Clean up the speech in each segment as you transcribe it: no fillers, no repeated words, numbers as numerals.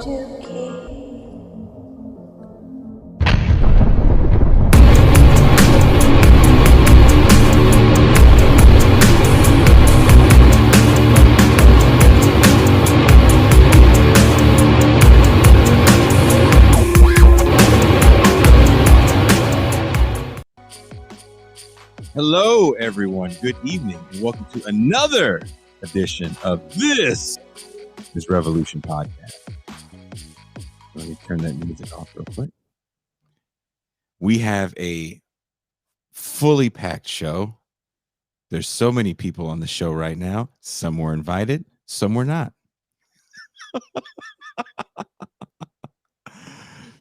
to keep. Hello, everyone. Good evening, and welcome to another edition of This is Revolution podcast. Let me turn that music off real quick. We have a fully packed show. There's so many people on the show right now. Some were invited, some were not.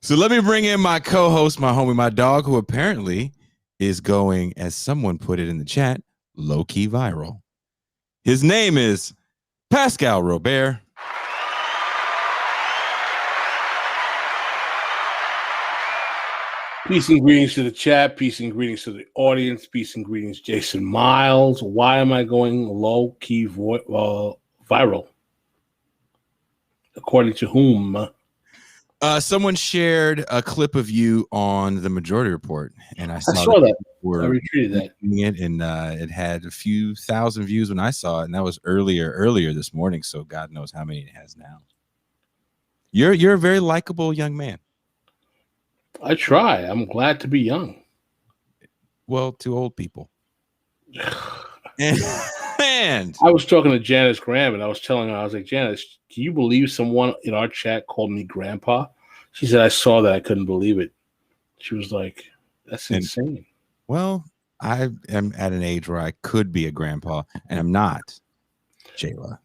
So let me bring in my co-host, my homie, my dog, who apparently is going, as someone put it in the chat, low-key viral. His name is Pascal Robert. Peace and greetings to the chat. Peace and greetings to the audience. Peace and greetings, Jason Miles. Why am I going low-key viral? According to whom? Someone shared a clip of you on the Majority Report, and I saw that. I retweeted that. And it had a few thousand views when I saw it, and that was earlier this morning. So God knows how many it has now. You're a very likable young man. I try. I'm glad to be young. Well, to old people. And I was talking to Janice Graham, and I was telling her, I was like, Janice, can you believe someone in our chat called me grandpa? She said, I saw that. I couldn't believe it. She was like, that's insane. Well, I am at an age where I could be a grandpa, and I'm not, Jayla.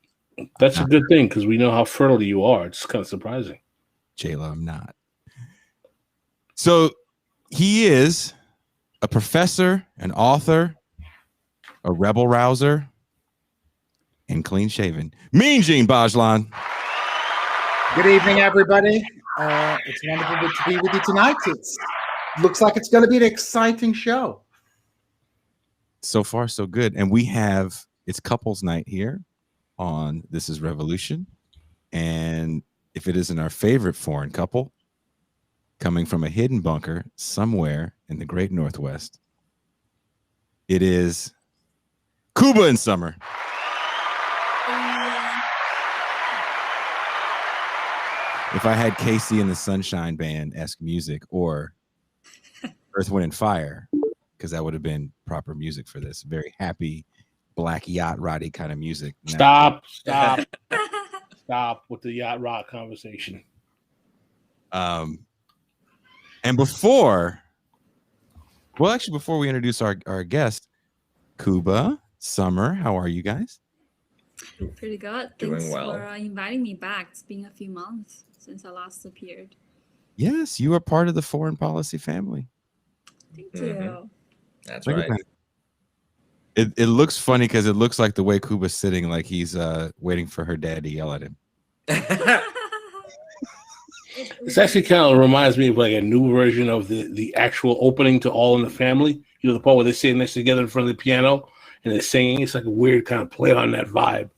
That's a good thing, because we know how fertile you are. It's kind of surprising. Jayla, I'm not. So he is a professor, an author, a rebel rouser, and clean shaven. Mean Gene Bajlan. Good evening, everybody. It's wonderful to be with you tonight. It looks like it's going to be an exciting show. So far, so good. And we have, it's couples night here on This is Revolution. And if it isn't our favorite foreign couple, coming from a hidden bunker somewhere in the great Northwest, it is Cuba and Summer. If I had Casey and the Sunshine Band-esque music, or Earth, Wind, and Fire, because that would have been proper music for this. Very happy, black yacht roddy kind of music. Stop with the yacht rock conversation. And before we introduce our guest, Cuba, Summer, how are you guys? Pretty good. Doing Thanks well. for inviting me back. It's been a few months since I last appeared. Yes, you are part of the foreign policy family. Thank you. That's Look right. at that. It looks funny because it looks like the way Cuba's sitting, like he's waiting for her dad to yell at him. This actually kind of reminds me of like a new version of the actual opening to All in the Family. You know, the part where they're sitting next together in front of the piano and they're singing. It's like a weird kind of play on that vibe.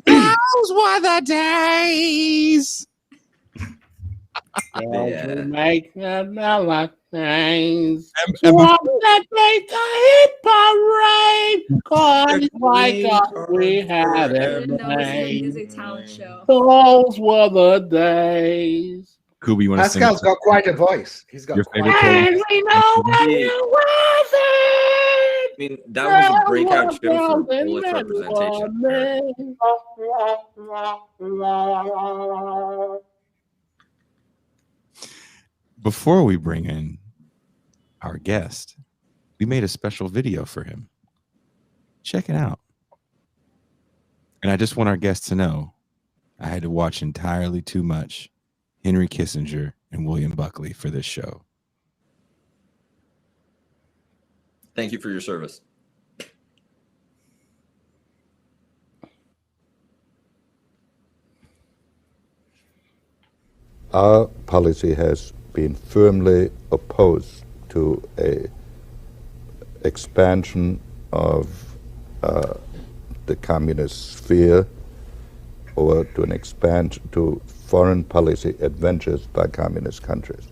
Those were the days. Yeah. Make like things. And That make a hit parade. Cause like we had I it. didn't know it was a music talent show. Those were the days. Cuba, you want to sing? Pascal's got quite a voice. He's got Your quite favorite a poem? voice. And we know when Yeah. you was it. I mean, that was a breakout show for Polish representation. Before we bring in our guest, we made a special video for him. Check it out. And I just want our guests to know I had to watch entirely too much Henry Kissinger and William Buckley for this show. Thank you for your service. Our policy has been firmly opposed to a expansion of the communist sphere, or to an expansion, to foreign policy adventures by communist countries.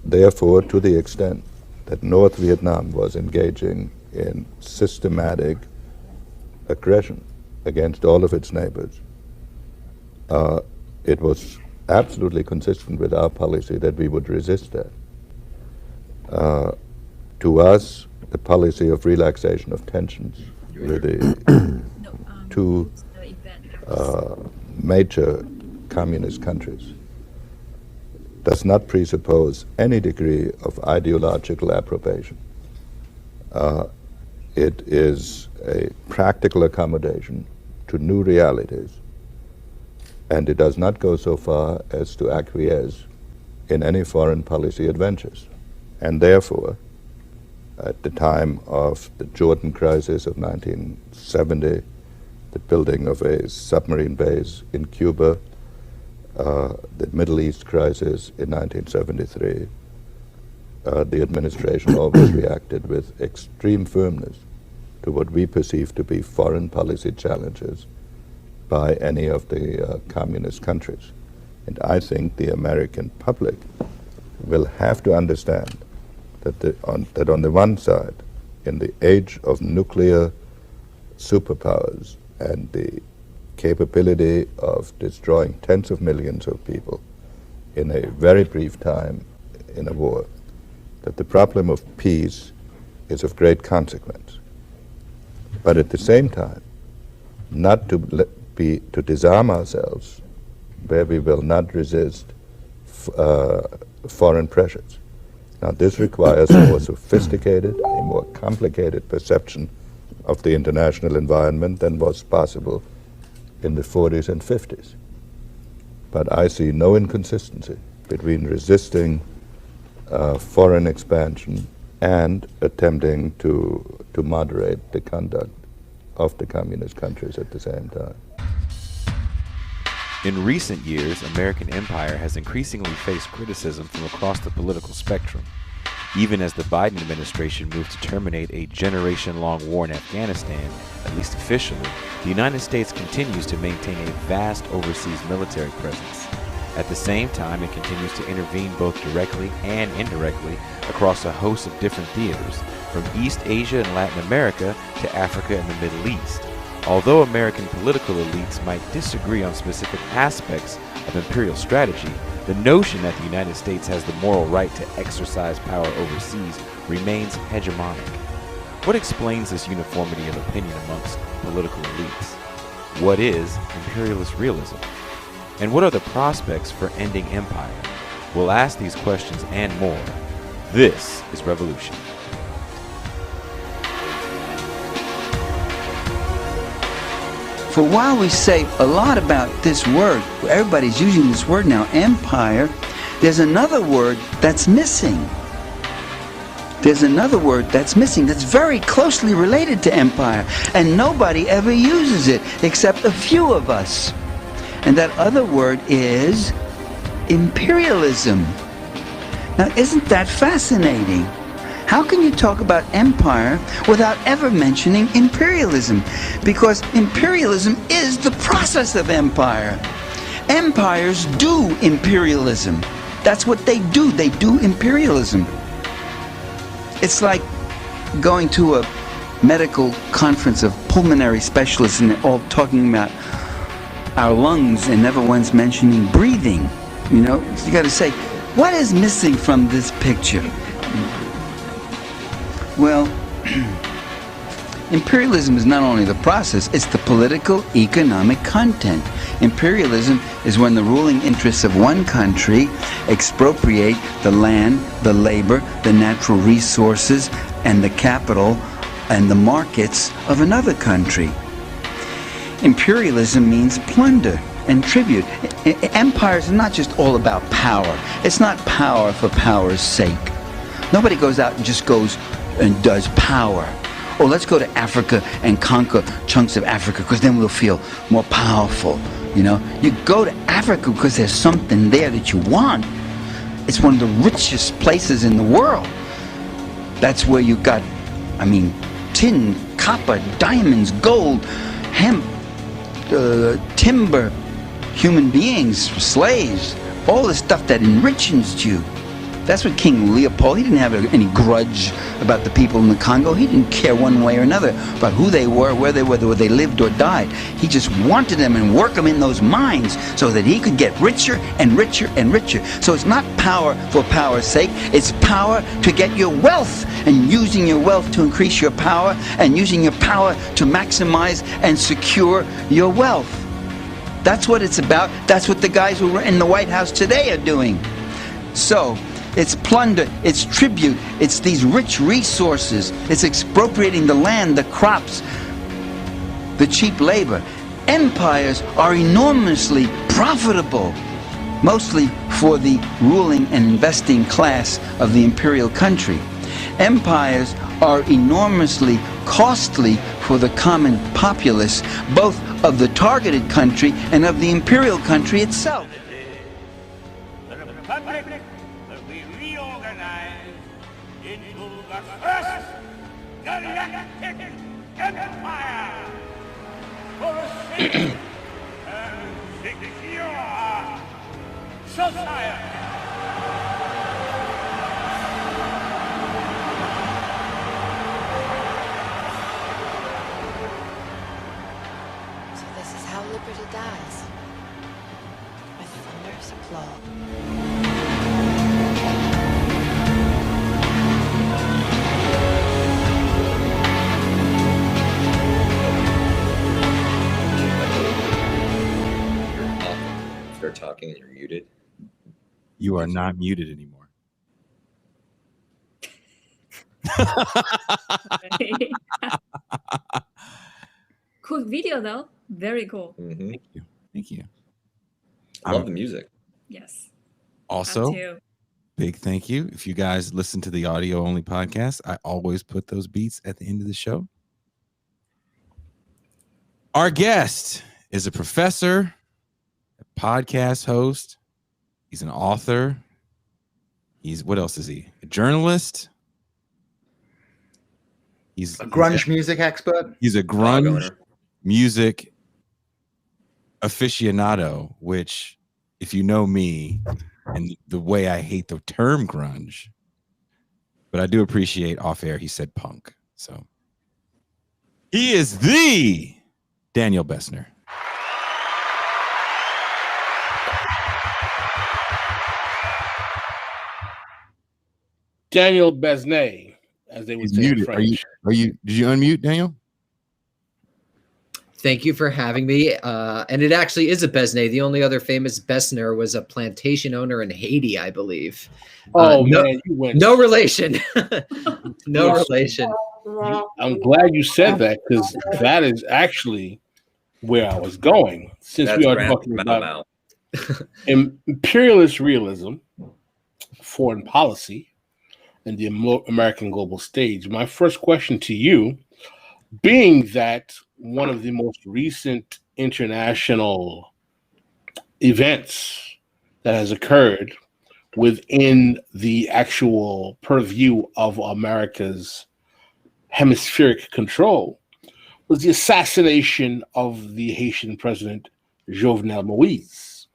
Therefore, to the extent that North Vietnam was engaging in systematic aggression against all of its neighbors, it was absolutely consistent with our policy that we would resist that. To us, the policy of relaxation of tensions with the two major communist countries does not presuppose any degree of ideological approbation. It is a practical accommodation to new realities, and it does not go so far as to acquiesce in any foreign policy adventures. And therefore, at the time of the Jordan crisis of 1970, the building of a submarine base in Cuba, the Middle East crisis in 1973, the administration always reacted with extreme firmness to what we perceive to be foreign policy challenges by any of the communist countries. And I think the American public will have to understand that on the one side, in the age of nuclear superpowers and the capability of destroying tens of millions of people in a very brief time in a war, that the problem of peace is of great consequence. But at the same time, not to disarm ourselves where we will not resist foreign pressures. Now, this requires a more sophisticated, a more complicated perception of the international environment than was possible in the 40s and 50s. But I see no inconsistency between resisting foreign expansion and attempting to moderate the conduct of the communist countries at the same time. In recent years, American empire has increasingly faced criticism from across the political spectrum. Even as the Biden administration moved to terminate a generation-long war in Afghanistan, at least officially, the United States continues to maintain a vast overseas military presence. At the same time, it continues to intervene both directly and indirectly across a host of different theaters, from East Asia and Latin America to Africa and the Middle East. Although American political elites might disagree on specific aspects of imperial strategy, the notion that the United States has the moral right to exercise power overseas remains hegemonic. What explains this uniformity of opinion amongst political elites? What is imperialist realism? And what are the prospects for ending empire? We'll ask these questions and more. This is Revolution. For a while we say a lot about this word, everybody's using this word now, empire, there's another word that's missing. There's another word that's missing that's very closely related to empire, and nobody ever uses it except a few of us. And that other word is imperialism. Now, isn't that fascinating? How can you talk about empire without ever mentioning imperialism? Because imperialism is the process of empire. Empires do imperialism. That's what they do. They do imperialism. It's like going to a medical conference of pulmonary specialists and they're all talking about our lungs and never once mentioning breathing. You know, you got to say, what is missing from this picture? Well, imperialism is not only the process, it's the political, economic content. Imperialism is when the ruling interests of one country expropriate the land, the labor, the natural resources, and the capital and the markets of another country. Imperialism means plunder and tribute. Empires are not just all about power. It's not power for power's sake. Nobody goes out and just goes and does power. Or let's go to Africa and conquer chunks of Africa because then we'll feel more powerful. You know, you go to Africa because there's something there that you want. It's one of the richest places in the world. That's where you got, I mean, tin, copper, diamonds, gold, hemp, timber, human beings, slaves, all the stuff that enriches you. That's what King Leopold, he didn't have any grudge about the people in the Congo. He didn't care one way or another about who they were, where they were, whether they lived or died. He just wanted them and work them in those mines so that he could get richer and richer and richer. So it's not power for power's sake. It's power to get your wealth, and using your wealth to increase your power, and using your power to maximize and secure your wealth. That's what it's about. That's what the guys who are in the White House today are doing. So it's plunder, it's tribute, it's these rich resources, it's expropriating the land, the crops, the cheap labor. Empires are enormously profitable, mostly for the ruling and investing class of the imperial country. Empires are enormously costly for the common populace, both of the targeted country and of the imperial country itself. The Republic will be reorganized into the first galactic empire for a safe and secure society. So this is how liberty dies, with thunderous applause. Start talking and you're muted. You are not muted anymore. Cool video though. Very cool. Mm-hmm. Thank you. Thank you. I love the music. Yes. Also, Me too. big thank you. If you guys listen to the audio only podcast, I always put those beats at the end of the show. Our guest is a professor, a podcast host. He's an author. What else is he? A journalist. He's A grunge music expert. He's a grunge owner. music aficionado, which, if you know me and the way I hate the term grunge, but I do appreciate off air, he said punk. So he is the Daniel Bessner. Daniel Bessner, as they would He's say in muted. French. Did you unmute, Daniel? Thank you for having me. And it actually is a Bessner. The only other famous Bessner was a plantation owner in Haiti, I believe. Oh, man, you went. No relation. No relation. I'm glad you said that, because that is actually where I was going. Since That's we are Grant talking about Mau. imperialist realism, foreign policy, and the American global stage, my first question to you, being that one of the most recent international events that has occurred within the actual purview of America's hemispheric control was the assassination of the Haitian president, Jovenel Moïse.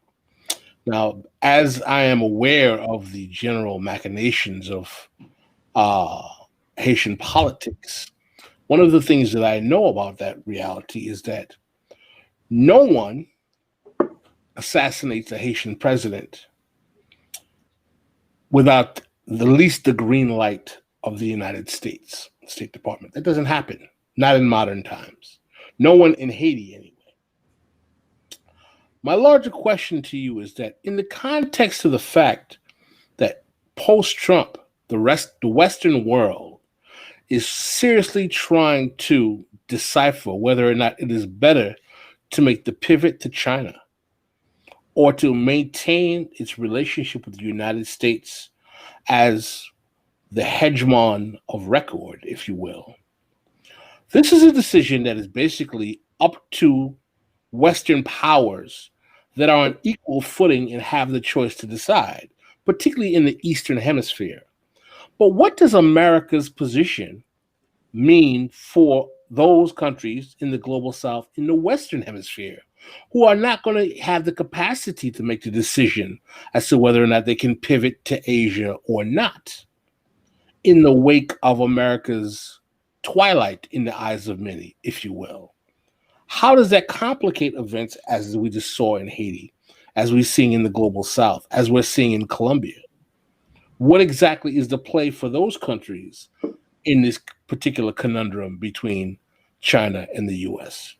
Now, as I am aware of the general machinations of Haitian politics, one of the things that I know about that reality is that no one assassinates a Haitian president without the least the green light of the United States State Department. That doesn't happen, not in modern times. No one in Haiti, anyway. My larger question to you is that in the context of the fact that post-Trump, the Western world is seriously trying to decipher whether or not it is better to make the pivot to China or to maintain its relationship with the United States as the hegemon of record, if you will. This is a decision that is basically up to Western powers that are on equal footing and have the choice to decide, particularly in the Eastern Hemisphere. But what does America's position mean for those countries in the global South in the Western Hemisphere? who are not going to have the capacity to make the decision as to whether or not they can pivot to Asia or not in the wake of America's twilight in the eyes of many, if you will. How does that complicate events as we just saw in Haiti, as we're seeing in the global South, as we're seeing in Colombia? What exactly is the play for those countries in this particular conundrum between China and the U.S.?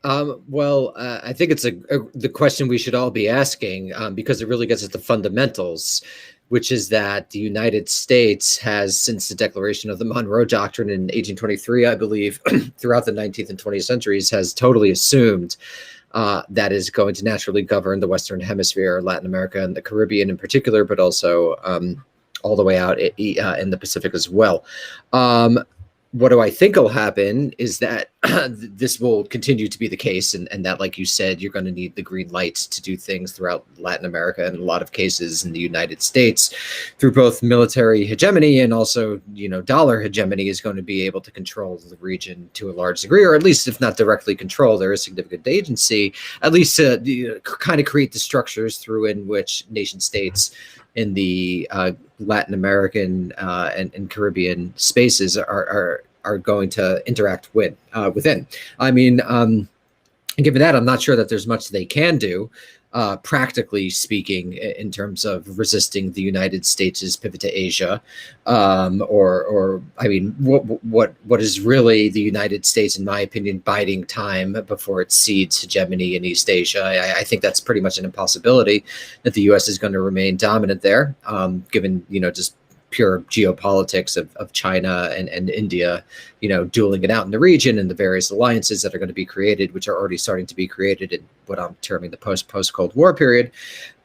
I think it's the question we should all be asking because it really gets at the fundamentals, which is that the United States has, since the declaration of the Monroe Doctrine in 1823, I believe, throughout the 19th and 20th centuries, has totally assumed that is going to naturally govern the Western Hemisphere, Latin America, and the Caribbean in particular, but also all the way out in the Pacific as well. What do I think will happen is that this will continue to be the case, and that, like you said, you're going to need the green lights to do things throughout Latin America, and in a lot of cases in the United States, through both military hegemony and also, dollar hegemony, is going to be able to control the region to a large degree, or at least, if not directly control, there is significant agency, at least to kind of create the structures through in which nation states in the Latin American and Caribbean spaces are going to interact within. I mean, given that, I'm not sure that there's much they can do, practically speaking, in terms of resisting the United States' pivot to Asia, or I mean, what is really the United States, in my opinion, biding time before it cedes hegemony in East Asia. I think that's pretty much an impossibility, that the U.S. is going to remain dominant there, given just pure geopolitics of China and India, dueling it out in the region, and the various alliances that are going to be created, which are already starting to be created in what I'm terming the post-Cold War period.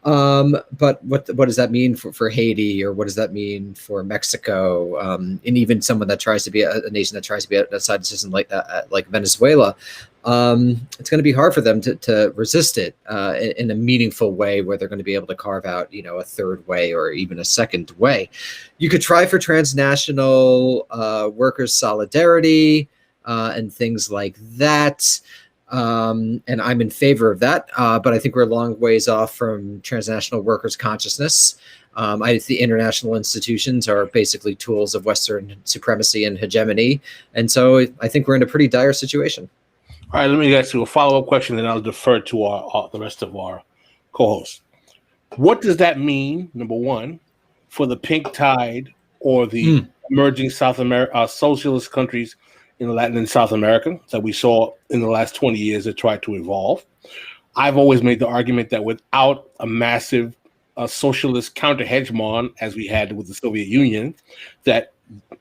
But what does that mean for Haiti, or what does that mean for Mexico, and even someone that tries to be a nation that tries to be outside the system like Venezuela? It's going to be hard for them to resist it in a meaningful way, where they're going to be able to carve out, a third way or even a second way. You could try for transnational workers' solidarity and things like that. And I'm in favor of that, but I think we're a long ways off from transnational workers' consciousness. The international institutions are basically tools of Western supremacy and hegemony, and so I think we're in a pretty dire situation. All right, let me ask you a follow-up question, then I'll defer to the rest of our co-hosts. What does that mean, number one, for the pink tide or the emerging socialist countries in Latin and South America that we saw in the last 20 years that tried to evolve? I've always made the argument that without a massive socialist counter-hegemon, as we had with the Soviet Union, that,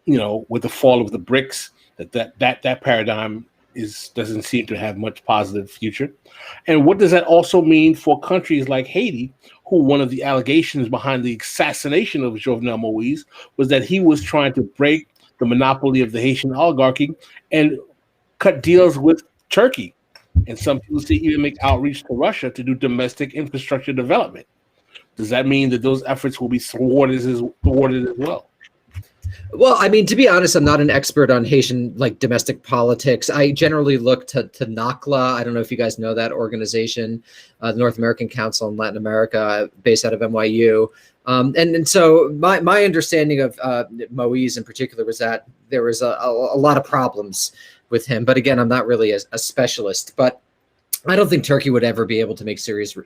with the fall of the BRICS, that paradigm doesn't seem to have much positive future. And what does that also mean for countries like Haiti, who one of the allegations behind the assassination of Jovenel Moïse was that he was trying to break the monopoly of the Haitian oligarchy and cut deals with Turkey. And some people say even make outreach to Russia to do domestic infrastructure development. Does that mean that those efforts will be thwarted as well? Well, I mean, to be honest, I'm not an expert on Haitian domestic politics. I generally look to NACLA. I don't know if you guys know that organization, the North American Council in Latin America, based out of NYU. And so my understanding of Moïse in particular was that there was a lot of problems with him. But again, I'm not really a specialist. But I don't think Turkey would ever be able to make serious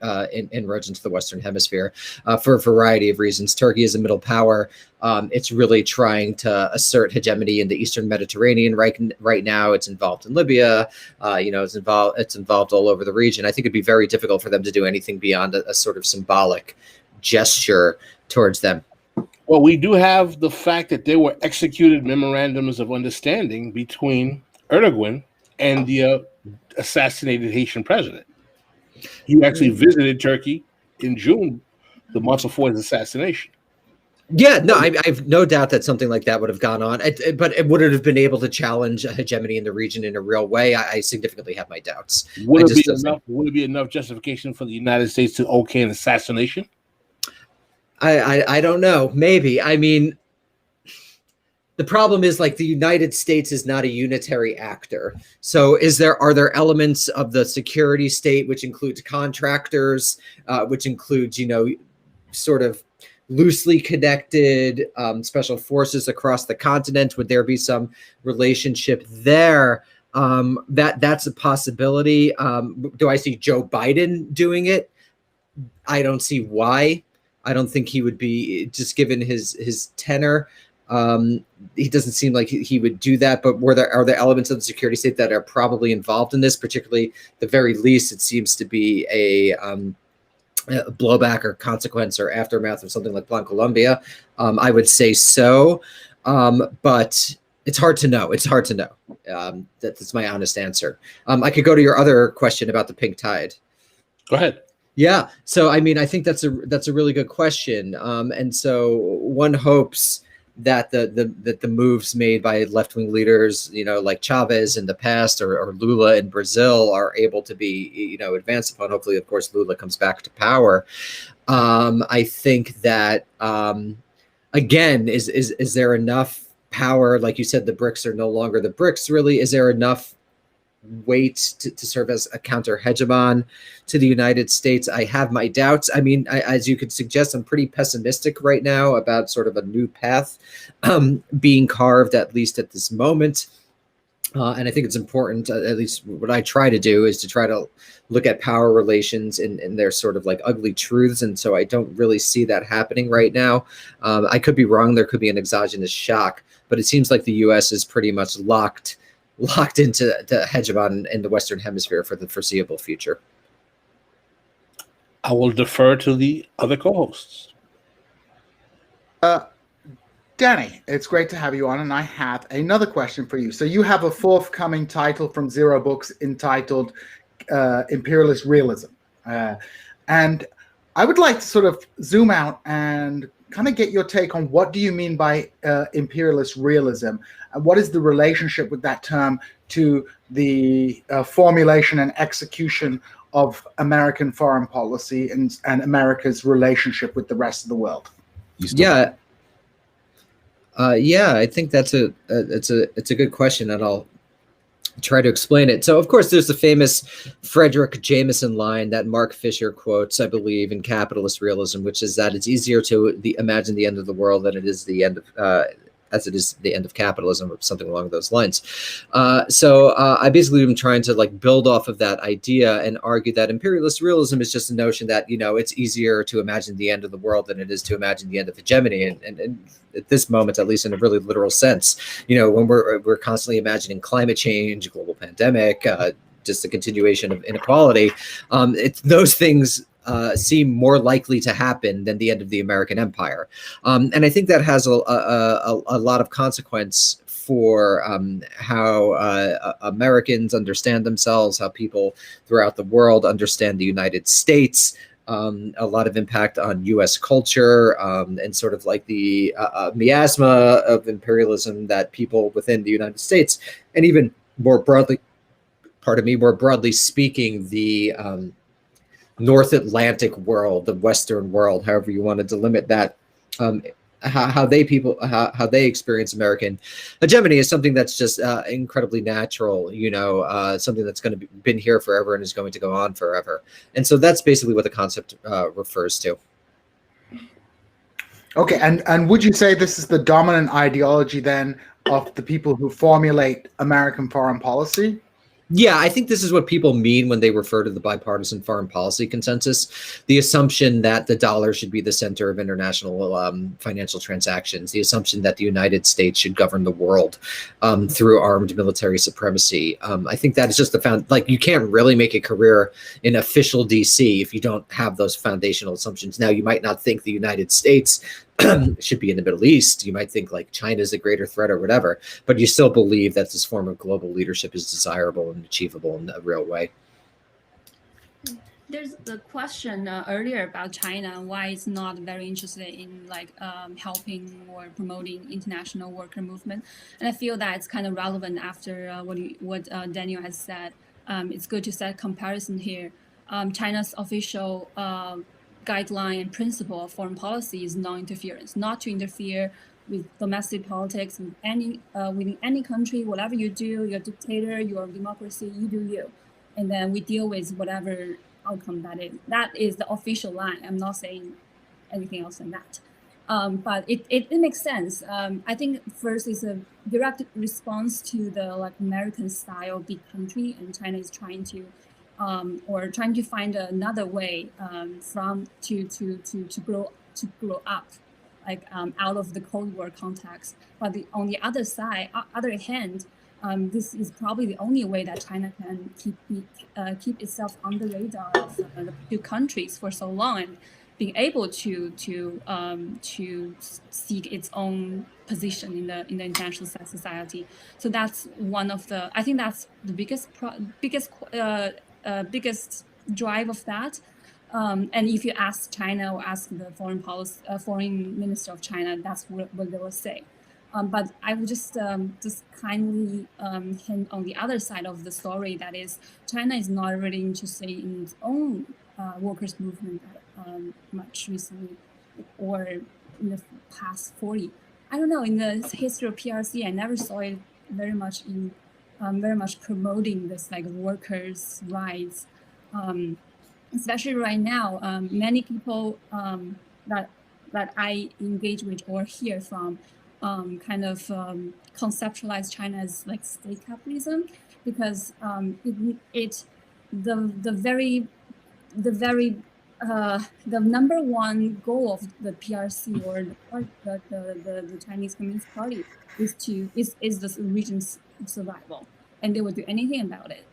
inroads into the Western Hemisphere for a variety of reasons. Turkey is a middle power. It's really trying to assert hegemony in the Eastern Mediterranean right now. It's involved in Libya. It's involved all over the region. I think it'd be very difficult for them to do anything beyond a sort of symbolic gesture towards them. Well, we do have the fact that there were executed memorandums of understanding between Erdogan and the assassinated Haitian president. He actually visited Turkey in June, the month before his assassination. Yeah, no, I have no doubt that something like that would have gone on, but it wouldn't have been able to challenge hegemony in the region in a real way. I significantly have my doubts. Would it be enough justification for the United States to okay an assassination? I don't know. Maybe. I mean, The problem is, like, the United States is not a unitary actor. So are there elements of the security state, which includes contractors, which includes, sort of loosely connected special forces across the continent? Would there be some relationship there? That's a possibility. Do I see Joe Biden doing it? I don't see why. I don't think he would be, just given his tenor. He doesn't seem like he would do that, but are there elements of the security state that are probably involved in this? Particularly, at the very least, it seems to be a blowback or consequence or aftermath of something like Plan Colombia. I would say so, but it's hard to know. It's hard to know. That's my honest answer. I could go to your other question about the pink tide. Go ahead. Yeah. So, I mean, I think that's a really good question. And so one hopes that the moves made by left-wing leaders, like Chavez in the past or Lula in Brazil, are able to be, advanced upon. Hopefully, of course, Lula comes back to power. I think that, again, is there enough power? Like you said, the BRICS are no longer the BRICS, really. Is there enough weight to serve as a counter hegemon to the United States? I have my doubts. I mean, as you could suggest, I'm pretty pessimistic right now about sort of a new path being carved, at least at this moment. And I think it's important, at least what I try to do, is to try to look at power relations in their sort of like ugly truths. And so I don't really see that happening right now. I could be wrong. There could be an exogenous shock, but it seems like the U.S. is pretty much locked into the hegemon in the Western Hemisphere for the foreseeable future. I will defer to the other co-hosts. Danny, it's great to have you on, and I have another question for you. So you have a forthcoming title from Zero Books entitled Imperialist Realism. And I would like to sort of zoom out and kind of get your take on what do you mean by imperialist realism, and what is the relationship with that term to the formulation and execution of American foreign policy and America's relationship with the rest of the world? Yeah, I think it's a good question, and I'll try to explain it. So, of course, there's the famous Frederick Jameson line that Mark Fisher quotes, I believe, in Capitalist Realism, which is that it's easier to imagine the end of the world than it is the end of as it is the end of capitalism, or something along those lines. So I basically am trying to like build off of that idea and argue that imperialist realism is just a notion that, it's easier to imagine the end of the world than it is to imagine the end of hegemony. And at this moment, at least in a really literal sense, when we're constantly imagining climate change, global pandemic, just the continuation of inequality, those things seem more likely to happen than the end of the American empire. And I think that has a lot of consequence for how Americans understand themselves, how people throughout the world understand the United States, a lot of impact on U.S. culture, and sort of like the miasma of imperialism that people within the United States, and even more broadly speaking, the North Atlantic world, the Western world, however you want to delimit that, how they experience American hegemony is something that's just incredibly natural, something that's going to been here forever and is going to go on forever. And so that's basically what the concept refers to. Okay, and would you say this is the dominant ideology then of the people who formulate American foreign policy? Yeah, I think this is what people mean when they refer to the bipartisan foreign policy consensus, the assumption that the dollar should be the center of international financial transactions, the assumption that the United States should govern the world through armed military supremacy. I think that is just you can't really make a career in official DC if you don't have those foundational assumptions. Now, you might not think the United States should be in the Middle East. You might think like China is a greater threat or whatever, but you still believe that this form of global leadership is desirable and achievable in a real way. There's the question earlier about China, why it's not very interested in helping or promoting international worker movement. And I feel that it's kind of relevant after what Daniel has said. It's good to set comparison here. China's official guideline and principle of foreign policy is non-interference, not to interfere with domestic politics, with within any country, whatever you do, you're a dictator, you're a democracy, you do you. And then we deal with whatever outcome that is. That is the official line. I'm not saying anything else than that. But it makes sense. I think first is a direct response to the like American style big country, and China is trying to find another way to grow up, like out of the Cold War context. But on the other side, other hand, this is probably the only way that China can keep itself on the radar of the two countries for so long, and being able to seek its own position in the international society. So that's one of the, I think that's the biggest drive of that. And if you ask China or ask the foreign minister of China, that's what they will say. But I would just kindly hint on the other side of the story, that is, China is not really interested in its own workers' movement much recently, or in the past 40. I don't know, in the history of PRC, I never saw it very much promoting this like workers' rights. Especially right now, many people that I engage with or hear from kind of conceptualize China as like state capitalism, because the number one goal of the PRC or the Chinese Communist Party is the region's survival, and they will do anything about it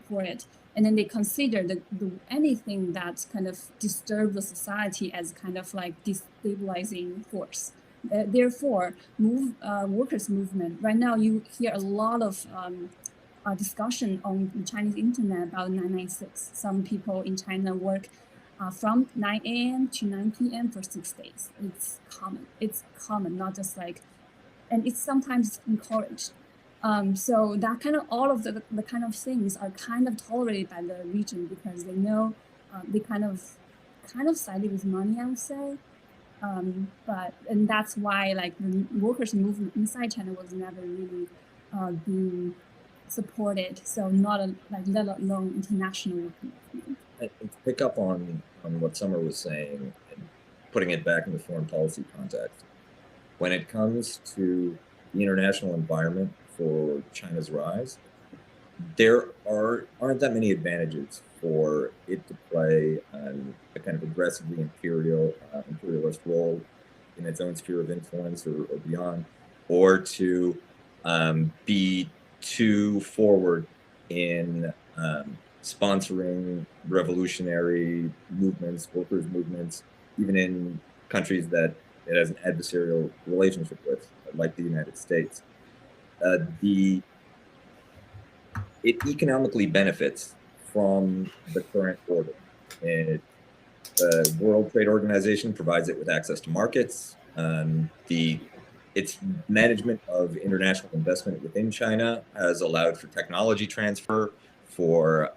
for it. And then they consider anything that kind of disturbs the society as kind of like destabilizing force. Therefore, workers' movement. Right now, you hear a lot of discussion on the Chinese internet about 996. Some people in China work from 9 a.m. to 9 p.m. for 6 days. It's common, not just like, and it's sometimes encouraged. So that kind of, all of the kind of things are kind of tolerated by the region, because they know they kind of sided with money, I would say. And that's why like the workers' movement inside China was never really being supported. So not let alone international working movement. And to pick up on what Summer was saying and putting it back in the foreign policy context, when it comes to the international environment for China's rise, there aren't that many advantages for it to play a kind of aggressively imperialist role in its own sphere of influence or beyond, or to be too forward in sponsoring revolutionary movements, workers' movements, even in countries that it has an adversarial relationship with, like the United States. It economically benefits from the current order. And the World Trade Organization provides it with access to markets. Its management of international investment within China has allowed for technology transfer, for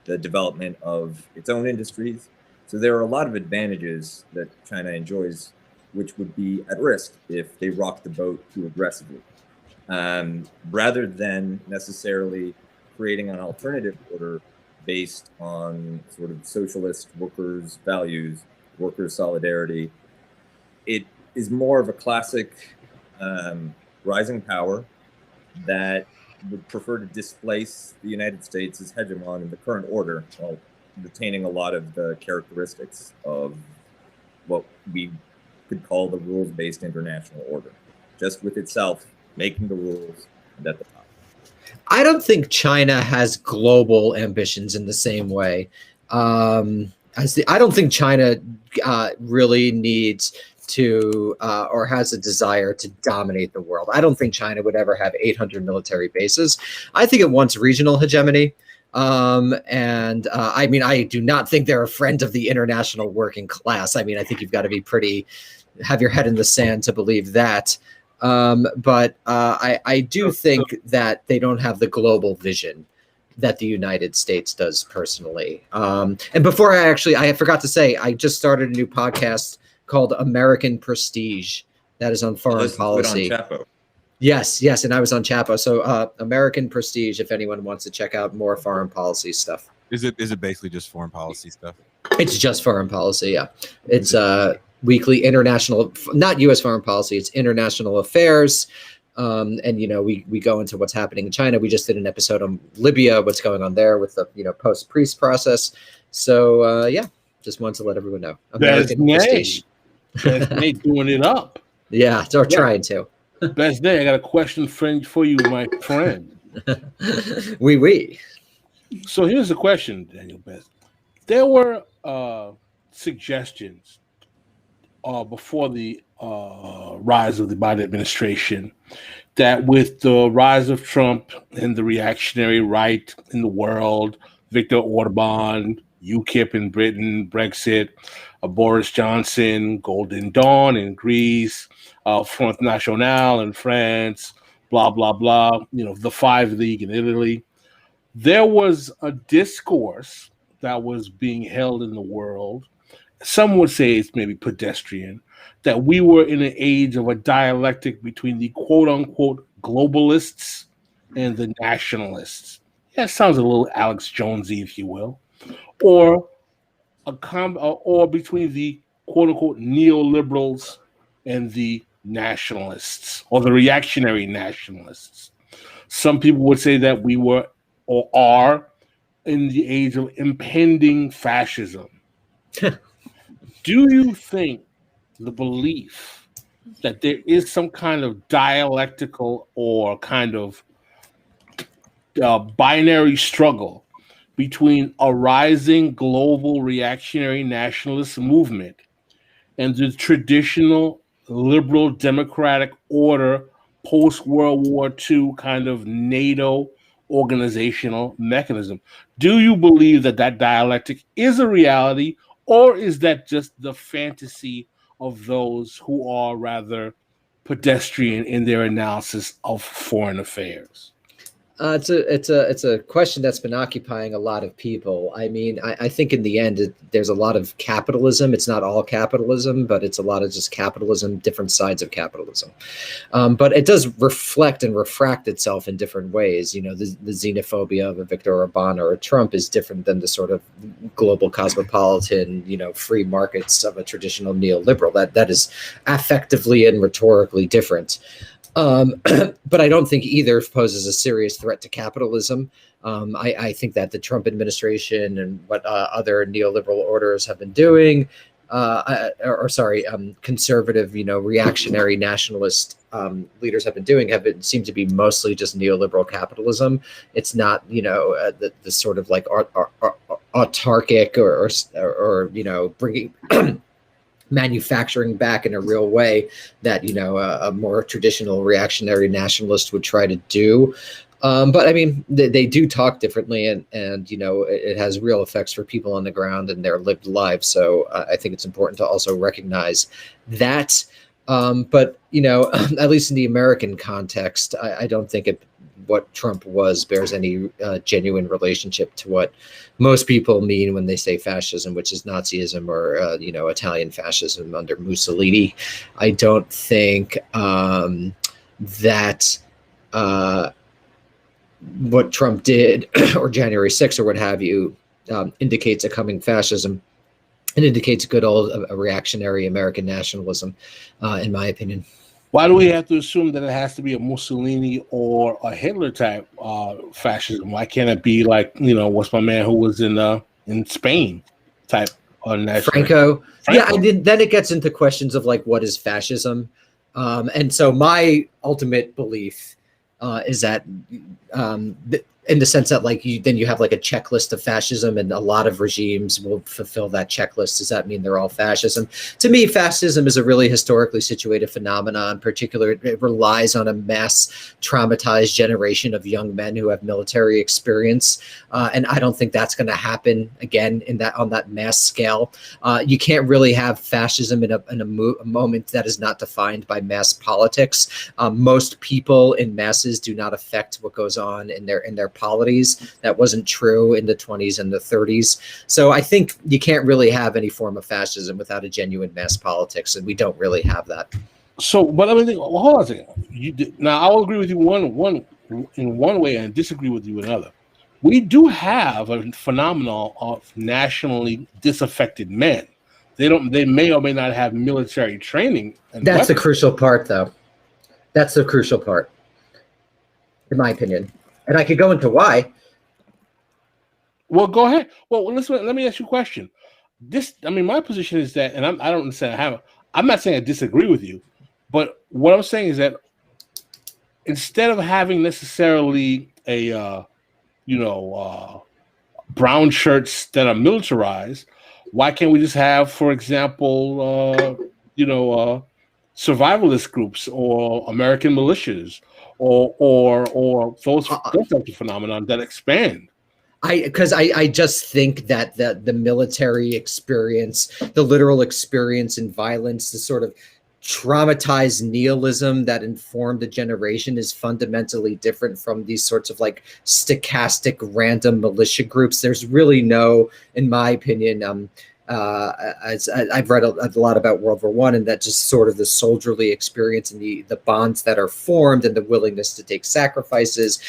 the development of its own industries. So there are a lot of advantages that China enjoys, which would be at risk if they rock the boat too aggressively. Rather than necessarily creating an alternative order based on sort of socialist workers' values, workers' solidarity, it is more of a classic rising power that would prefer to displace the United States as hegemon in the current order, while retaining a lot of the characteristics of what we could call the rules-based international order, just with itself making the rules and at the top. I don't think China has global ambitions in the same way. I don't think China really needs to or has a desire to dominate the world. I don't think China would ever have 800 military bases. I think it wants regional hegemony. I mean, I do not think they're a friend of the international working class. I mean, I think you've got to be have your head in the sand to believe that. But I do think that they don't have the global vision that the United States does personally. And before I forgot to say, I just started a new podcast called American Prestige, That is on foreign Let's put policy. on Chapo. Yes, and I was on Chapo. So American Prestige, if anyone wants to check out more foreign policy stuff. Is it basically just foreign policy stuff? It's just foreign policy, yeah. It's weekly international, not U.S. foreign policy, it's international affairs. And, you know, we go into what's happening in China. We just did an episode on Libya, what's going on there with the, you know, post-peace process. So, yeah, just wanted to let everyone know. American Prestige. Bessner doing it up. Yeah, they're trying to. Bessner, I got a question for you, my friend. Oui. So here's the question, Daniel Bessner. There were suggestions before the rise of the Biden administration that with the rise of Trump and the reactionary right in the world, Viktor Orban, UKIP in Britain, Brexit, Boris Johnson, Golden Dawn in Greece, Front National in France, blah, blah, blah, you know, the Five League in Italy. There was a discourse that was being held in the world. Some would say it's maybe pedestrian, that we were in an age of a dialectic between the quote unquote globalists and the nationalists. Yeah, it sounds a little Alex Jonesy, if you will, or between the quote unquote neoliberals and the nationalists or the reactionary nationalists. Some people would say that we were or are in the age of impending fascism. Do you think the belief that there is some kind of dialectical or kind of binary struggle between a rising global reactionary nationalist movement and the traditional liberal democratic order post-World War II kind of NATO organizational mechanism? Do you believe that that dialectic is a reality, or is that just the fantasy of those who are rather pedestrian in their analysis of foreign affairs? It's a question that's been occupying a lot of people. I mean, I think in the end, there's a lot of capitalism. It's not all capitalism, but it's a lot of just capitalism, different sides of capitalism. But it does reflect and refract itself in different ways. You know, the xenophobia of a Viktor Orban or a Trump is different than the sort of global cosmopolitan, you know, free markets of a traditional neoliberal. That is affectively and rhetorically different. But I don't think either poses a serious threat to capitalism. I think that the Trump administration and what other neoliberal orders have been doing, conservative, you know, reactionary nationalist leaders have been doing seem to be mostly just neoliberal capitalism. It's not, you know, the sort of like autarkic or you know, bringing manufacturing back in a real way that, you know, a more traditional reactionary nationalist would try to do. But I mean, they do talk differently, and you know, it has real effects for people on the ground and their lived lives. So I think it's important to also recognize that. But you know, at least in the American context, I don't think what Trump bears any genuine relationship to what most people mean when they say fascism, which is Nazism or you know, Italian fascism under Mussolini. I don't think that what Trump did or January 6th or what have you indicates a coming fascism. It indicates good old reactionary American nationalism, in my opinion. Why do we have to assume that it has to be a Mussolini or a Hitler type fascism? Why can't it be like, you know, what's my man who was in Spain type? Franco. Yeah, and then it gets into questions of like, what is fascism? And so my ultimate belief is that in the sense that like you have like a checklist of fascism, and a lot of regimes will fulfill that checklist. Does that mean they're all fascism? To me, fascism is a really historically situated phenomenon. In particular, it relies on a mass traumatized generation of young men who have military experience, and I don't think that's going to happen again on that mass scale. You can't really have fascism in a moment that is not defined by mass politics. Most people in masses do not affect what goes on in their polities. That wasn't true in the 20s and the 30s. So I think you can't really have any form of fascism without a genuine mass politics, and we don't really have that. So, but I mean, well, hold on a second. Now, I will agree with you in one way and disagree with you in another. We do have a phenomenon of nationally disaffected men. They may or may not have military training. And That's the weapons. crucial part, though. That's the crucial part, in my opinion. And I could go into why. Well, go ahead. Well, listen, let me ask you a question. My position is that, and I don't understand. I'm not saying I disagree with you, but what I'm saying is that instead of having necessarily brown shirts that are militarized, why can't we just have, for example, survivalist groups or American militias or those types of phenomenon that expand? Because I just think that the military experience, the literal experience in violence, the sort of traumatized nihilism that informed a generation is fundamentally different from these sorts of like stochastic random militia groups. There's really no, in my opinion, as I've read a lot about World War I, and that just sort of the soldierly experience and the bonds that are formed and the willingness to take sacrifices.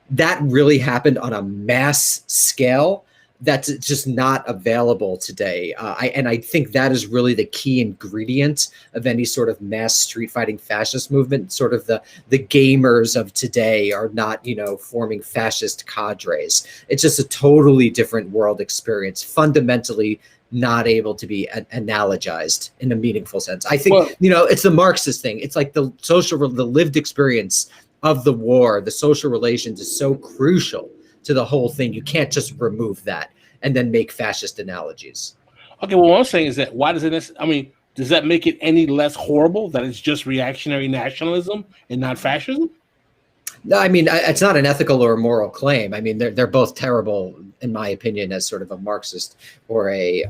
That really happened on a mass scale that's just not available today. I think that is really the key ingredient of any sort of mass street fighting fascist movement. Sort of the gamers of today are not, forming fascist cadres. It's just a totally different world experience, fundamentally not able to be analogized in a meaningful sense. I think, it's the Marxist thing. It's like the lived experience of the war, the social relations is so crucial to the whole thing. You can't just remove that and then make fascist analogies. Okay, well, what I'm saying is that why does does that make it any less horrible that it's just reactionary nationalism and not fascism? No, it's not an ethical or a moral claim. They're both terrible, in my opinion, as sort of a Marxist or a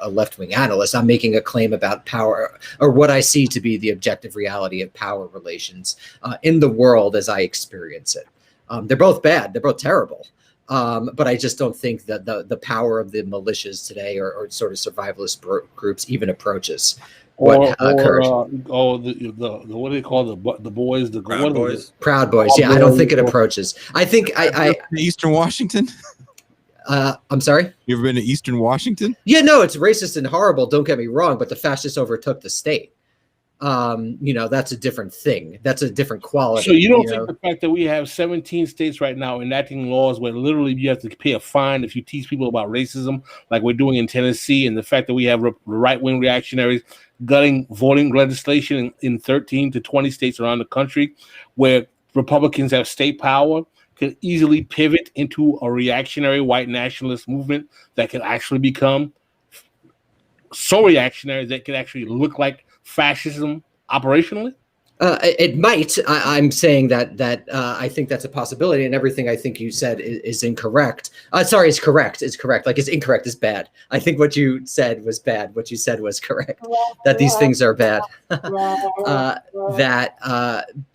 left-wing analyst. I'm making a claim about power, or what I see to be the objective reality of power relations in the world as I experience it. They're both bad. They're both terrible. But I just don't think that the power of the militias today or sort of survivalist groups even approaches what occurred. What do they call the boys? The Proud Boys. Proud Boys. Yeah, I don't think it approaches. I think Eastern Washington. I'm sorry? You ever been to Eastern Washington? Yeah, no, it's racist and horrible. Don't get me wrong, but the fascists overtook the state. That's a different thing. That's a different quality. So you don't think the fact that we have 17 states right now enacting laws where literally you have to pay a fine if you teach people about racism, like we're doing in Tennessee, and the fact that we have right-wing reactionaries gutting voting legislation in 13 to 20 states around the country where Republicans have state power, can easily pivot into a reactionary white nationalist movement that can actually become so reactionary that can actually look like fascism operationally? It might. I'm saying that I think that's a possibility, and everything I think you said is incorrect. Sorry, it's correct. It's correct. Like, it's incorrect is bad. I think what you said was bad. What you said was correct. That these things are bad.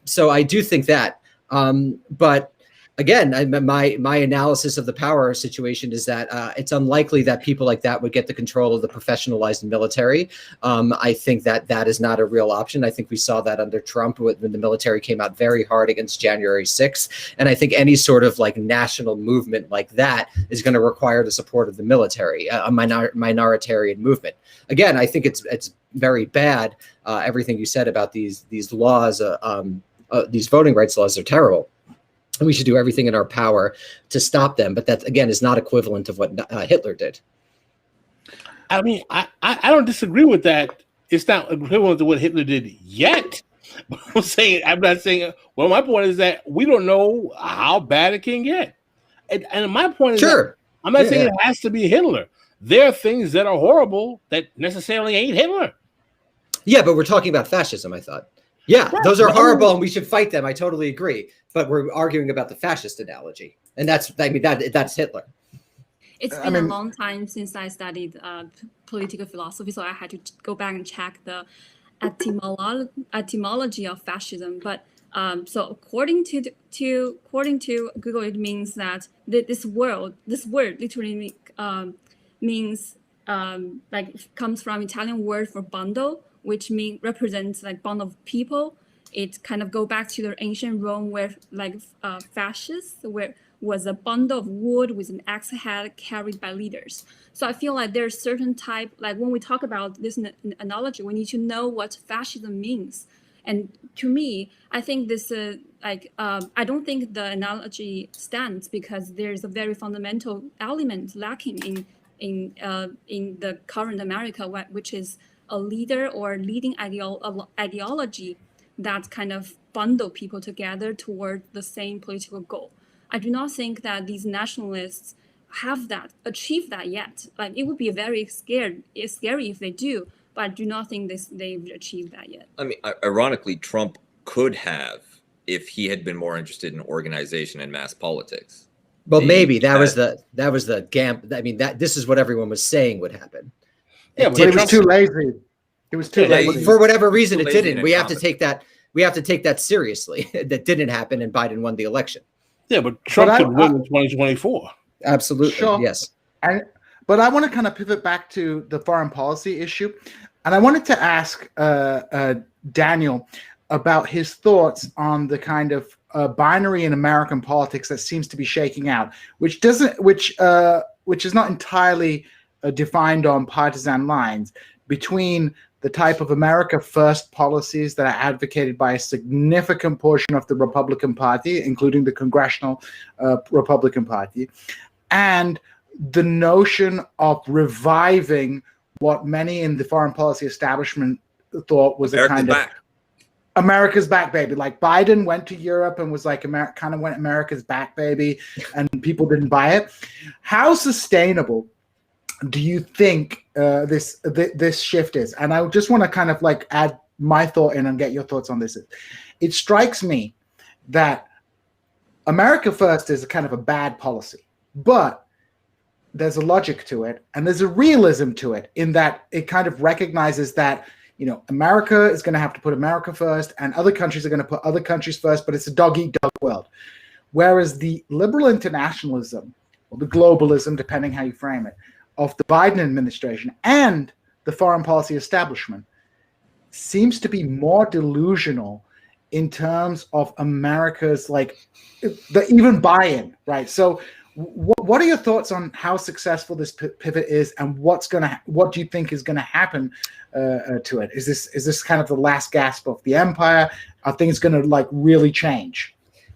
So I do think that. But again, my analysis of the power situation is that it's unlikely that people like that would get the control of the professionalized military. I think that is not a real option. I think we saw that under Trump when the military came out very hard against January 6th. And I think any sort of like national movement like that is going to require the support of the military, a minoritarian movement. Again, I think it's very bad. Everything you said about these laws, these voting rights laws are terrible. And we should do everything in our power to stop them. But that, again, is not equivalent of what Hitler did. I don't disagree with that. It's not equivalent to what Hitler did yet. I'm not saying. Well, my point is that we don't know how bad it can get. And my point is, sure, I'm not saying it has to be Hitler. There are things that are horrible that necessarily ain't Hitler. Yeah, but we're talking about fascism, I thought. Yeah, right. Those are horrible, and we should fight them. I totally agree. But we're arguing about the fascist analogy, and that's Hitler. It's been a long time since I studied political philosophy, so I had to go back and check the etymology of fascism. But so according to Google, it means that this word literally means like comes from Italian word for bundle, which represents like bond of people. It kind of go back to the ancient Rome where like fascists was a bundle of wood with an axe head carried by leaders. So I feel like there's certain type, like when we talk about this analogy, we need to know what fascism means. And to me, I think this I don't think the analogy stands because there's a very fundamental element lacking in the current America, which is a leader or leading ideology that kind of bundle people together toward the same political goal. I do not think that these nationalists have achieved that yet. Like it would be very scary if they do, but I do not think they've achieved that yet. I mean, ironically, Trump could have if he had been more interested in organization and mass politics. Well, maybe that was the gam. I mean, this is what everyone was saying would happen. Yeah, but it was too lazy. It was too lazy. For whatever reason, it didn't. We have to take that. We have to take that seriously. That didn't happen, and Biden won the election. Yeah, but Trump could win in 2024. Absolutely, sure. Yes. But I want to kind of pivot back to the foreign policy issue, and I wanted to ask Daniel about his thoughts on the kind of binary in American politics that seems to be shaking out, which is not entirely defined on partisan lines between the type of America First policies that are advocated by a significant portion of the Republican Party, including the Congressional Republican Party, and the notion of reviving what many in the foreign policy establishment thought was a kind of America's back, baby. Like Biden went to Europe and was like, kind of went America's back, baby, and people didn't buy it. How sustainable do you think this shift is? And I just want to kind of like add my thought in and get your thoughts on this. It strikes me that America First is a kind of a bad policy, but there's a logic to it and there's a realism to it in that it kind of recognizes that, you know, America is going to have to put America first and other countries are going to put other countries first, but it's a dog-eat-dog world. Whereas the liberal internationalism or the globalism, depending how you frame it, of the Biden administration and the foreign policy establishment seems to be more delusional in terms of America's even buy-in, right? So what are your thoughts on how successful this pivot is and what do you think is going to happen to it? Is this kind of the last gasp of the empire? Are things going to really change?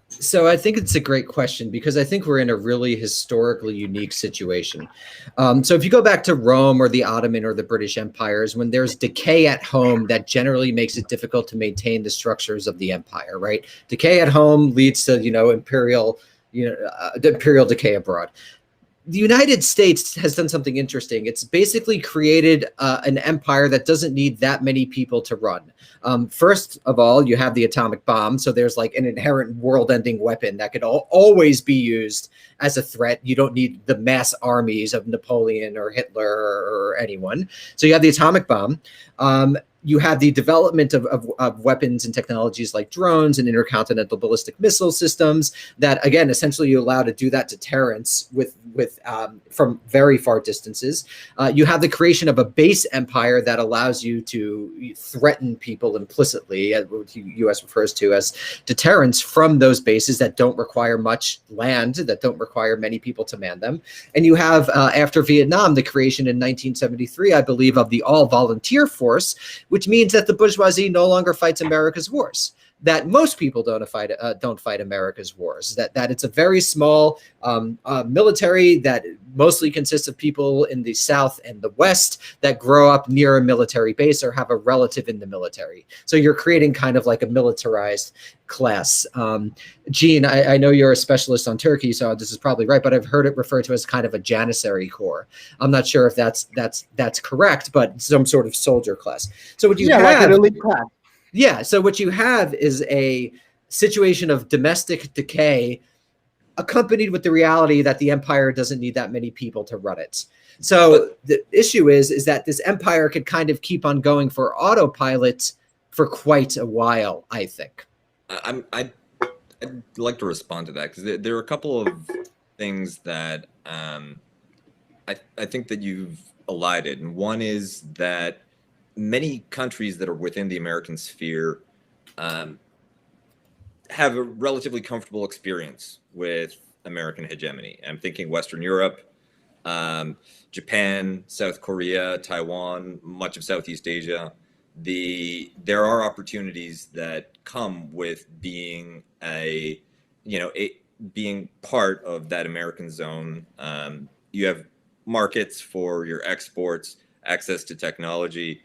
So I think it's a great question because I think we're in a really historically unique situation. So if you go back to Rome or the Ottoman or the British empires, when there's decay at home, that generally makes it difficult to maintain the structures of the empire, right? Decay at home leads to, imperial decay abroad. The United States has done something interesting. It's basically created an empire that doesn't need that many people to run. First of all, you have the atomic bomb. So there's like an inherent world-ending weapon that could always be used as a threat. You don't need the mass armies of Napoleon or Hitler or anyone. So you have the atomic bomb. You have the development of weapons and technologies like drones and intercontinental ballistic missile systems that, again, essentially you allow to do that deterrence from very far distances. You have the creation of a base empire that allows you to threaten people implicitly, what the U.S. refers to as deterrence from those bases that don't require much land, that don't require many people to man them. And you have, after Vietnam, the creation in 1973, I believe, of the all-volunteer force, which means that the bourgeoisie no longer fights America's wars, that most people don't fight America's wars, that it's a very small military that mostly consists of people in the South and the West that grow up near a military base or have a relative in the military. So you're creating kind of like a militarized class. Gene, I know you're a specialist on Turkey, so this is probably right, but I've heard it referred to as kind of a Janissary corps. I'm not sure if that's correct, but some sort of soldier class. So what you have, like an elite class. Yeah, so what you have is a situation of domestic decay accompanied with the reality that the empire doesn't need that many people to run it. So the issue is that this empire could kind of keep on going for autopilot for quite a while, I think. I'd like to respond to that because there are a couple of things that I think that you've elided. And one is that many countries that are within the American sphere have a relatively comfortable experience with American hegemony. I'm thinking Western Europe, Japan, South Korea, Taiwan, much of Southeast Asia. There are opportunities that come with being being part of that American zone. You have markets for your exports, access to technology.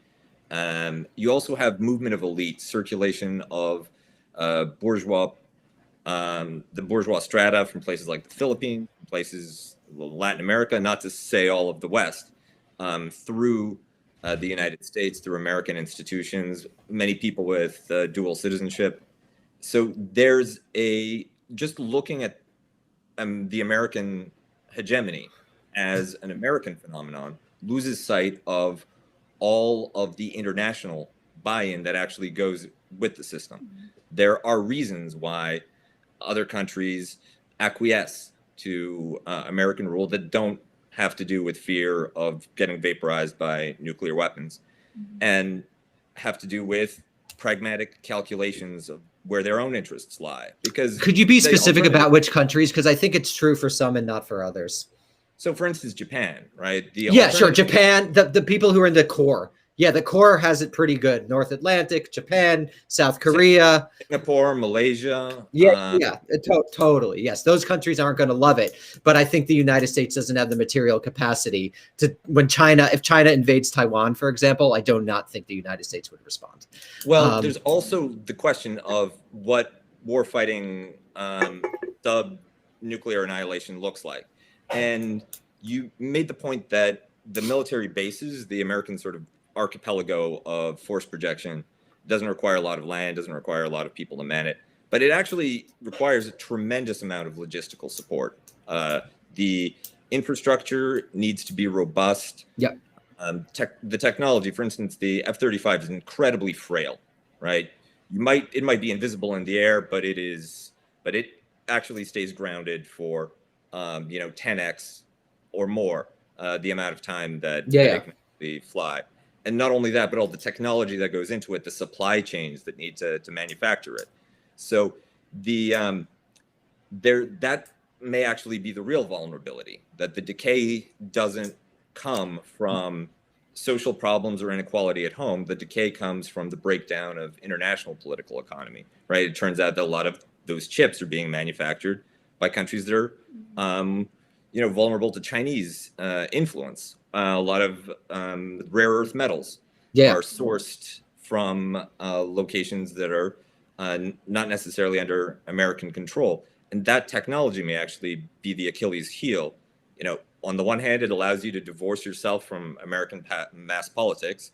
You also have movement of elites, circulation of bourgeois, the bourgeois strata from places like the Philippines, places Latin America, not to say all of the West, through the United States, through American institutions, many people with dual citizenship. So there's just looking at the American hegemony as an American phenomenon loses sight of all of the international buy-in that actually goes with the system. There are reasons why other countries acquiesce to American rule that don't have to do with fear of getting vaporized by nuclear weapons, and have to do with pragmatic calculations of where their own interests lie. Because could you be specific about which countries? Because I think it's true for some and not for others. So, for instance, Japan, right? Yeah, sure. Japan, the people who are in the core. Yeah, the core has it pretty good. North Atlantic, Japan, South Korea, Singapore, Malaysia. Totally. Yes, those countries aren't going to love it. But I think the United States doesn't have the material capacity to, if China invades Taiwan, for example, I do not think the United States would respond. Well, there's also the question of what warfighting nuclear annihilation looks like. And you made the point that the military bases, the American sort of archipelago of force projection, doesn't require a lot of land, doesn't require a lot of people to man it, but it actually requires a tremendous amount of logistical support. The infrastructure needs to be robust. Yeah. The technology, for instance, the F-35 is incredibly frail, right? It might be invisible in the air, but it actually stays grounded for 10x or more the amount of time that it can actually fly. And not only that, but all the technology that goes into it, the supply chains that need to manufacture it. So that may actually be the real vulnerability, that the decay doesn't come from social problems or inequality at home. The decay comes from the breakdown of international political economy, right? It turns out that a lot of those chips are being manufactured by countries that are vulnerable to Chinese influence. A lot of rare earth metals are sourced from locations that are not necessarily under American control. And that technology may actually be the Achilles heel. On the one hand, it allows you to divorce yourself from American mass politics,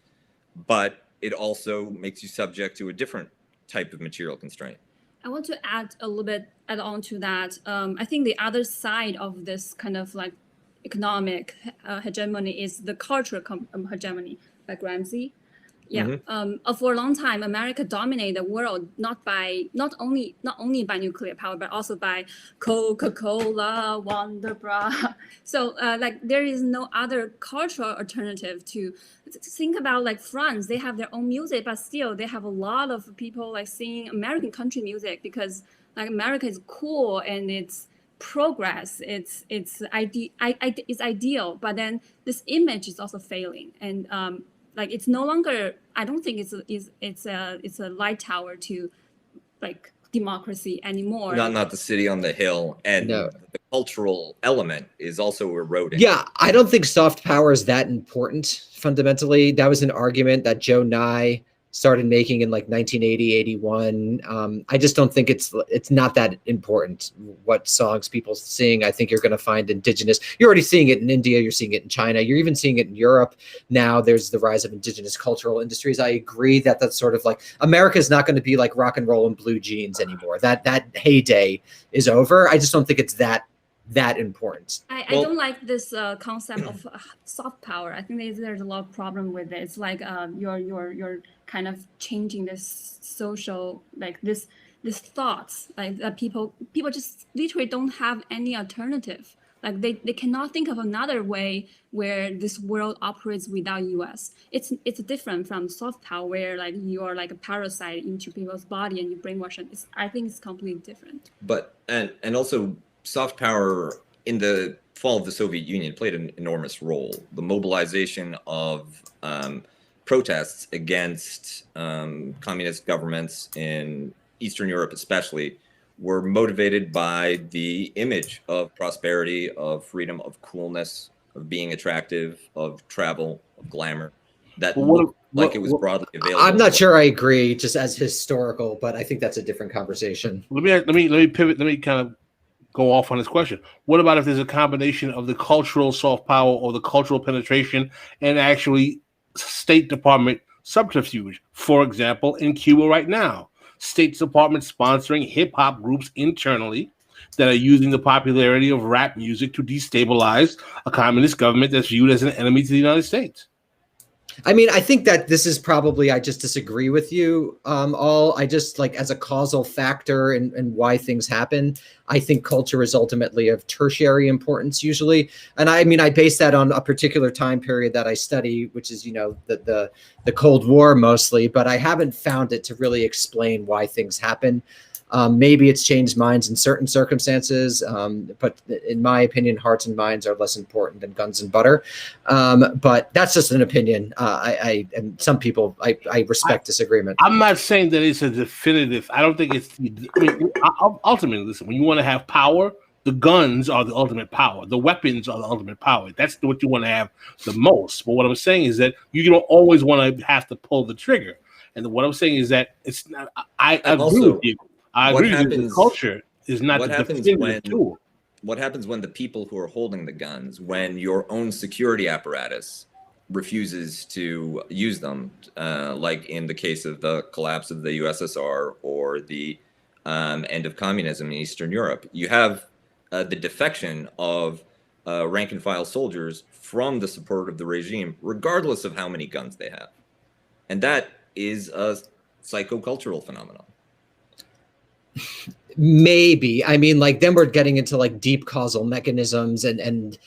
but it also makes you subject to a different type of material constraint. I want to add on to that. I think the other side of this kind of like economic hegemony is the cultural hegemony, like Ramsey. Yeah. For a long time, America dominated the world not only by nuclear power, but also by Coca-Cola, Wonder Bra. So there is no other cultural alternative to think about. Like France, they have their own music, but still they have a lot of people like singing American country music because like America is cool and it's progress. It's ideal, but then this image is also failing and. It's no longer. I don't think it's a light tower to like democracy anymore. Not the city on the hill, and the cultural element is also eroding. Yeah, I don't think soft power is that important. Fundamentally, that was an argument that Joe Nye started making in like 1980, 81. I just don't think it's not that important what songs people sing. I think you're going to find indigenous. You're already seeing it in India. You're seeing it in China. You're even seeing it in Europe. Now there's the rise of indigenous cultural industries. I agree that that's sort of like America is not going to be like rock and roll and blue jeans anymore. That heyday is over. I just don't think it's that important. I don't like this concept of soft power. I think there's a lot of problem with it. It's like you're kind of changing this social like this thoughts like that people just literally don't have any alternative Like they cannot think of another way where this world operates without US. It's different from soft power, where like you are like a parasite into people's body and you brainwash them. I think it's completely different. But and also soft power in the fall of the Soviet Union played an enormous role. The mobilization of protests against communist governments in Eastern Europe especially were motivated by the image of prosperity, of freedom, of coolness, of being attractive, of travel, of glamour, that looked like it was broadly available. I'm not sure I agree just as historical, but I think that's a different conversation. Let me pivot. Let me kind of go off on this question. What about if there's a combination of the cultural soft power or the cultural penetration and actually State Department subterfuge? For example, in Cuba right now, State Department sponsoring hip-hop groups internally that are using the popularity of rap music to destabilize a communist government that's viewed as an enemy to the United States. I mean, I think that this is probably, I just disagree with you all. I just like as a causal factor and why things happen, I think culture is ultimately of tertiary importance usually. And I mean, I base that on a particular time period that I study, which is, you know, the Cold War mostly, but I haven't found it to really explain why things happen. Maybe it's changed minds in certain circumstances, but in my opinion, hearts and minds are less important than guns and butter. But that's just an opinion. And some people, I respect disagreement. I'm not saying that it's a definitive. I don't think it's. I mean, ultimately, listen. When you want to have power, the guns are the ultimate power. The weapons are the ultimate power. That's what you want to have the most. But what I'm saying is that you don't always want to have to pull the trigger. And what I'm saying is that it's not. I agree with you. I agree that the culture is not the definitive tool. What happens when the people who are holding the guns, when your own security apparatus refuses to use them, like in the case of the collapse of the USSR or the end of communism in Eastern Europe? You have the defection of rank and file soldiers from the support of the regime, regardless of how many guns they have. And that is a psychocultural phenomenon. Maybe. I mean, like then we're getting into like deep causal mechanisms and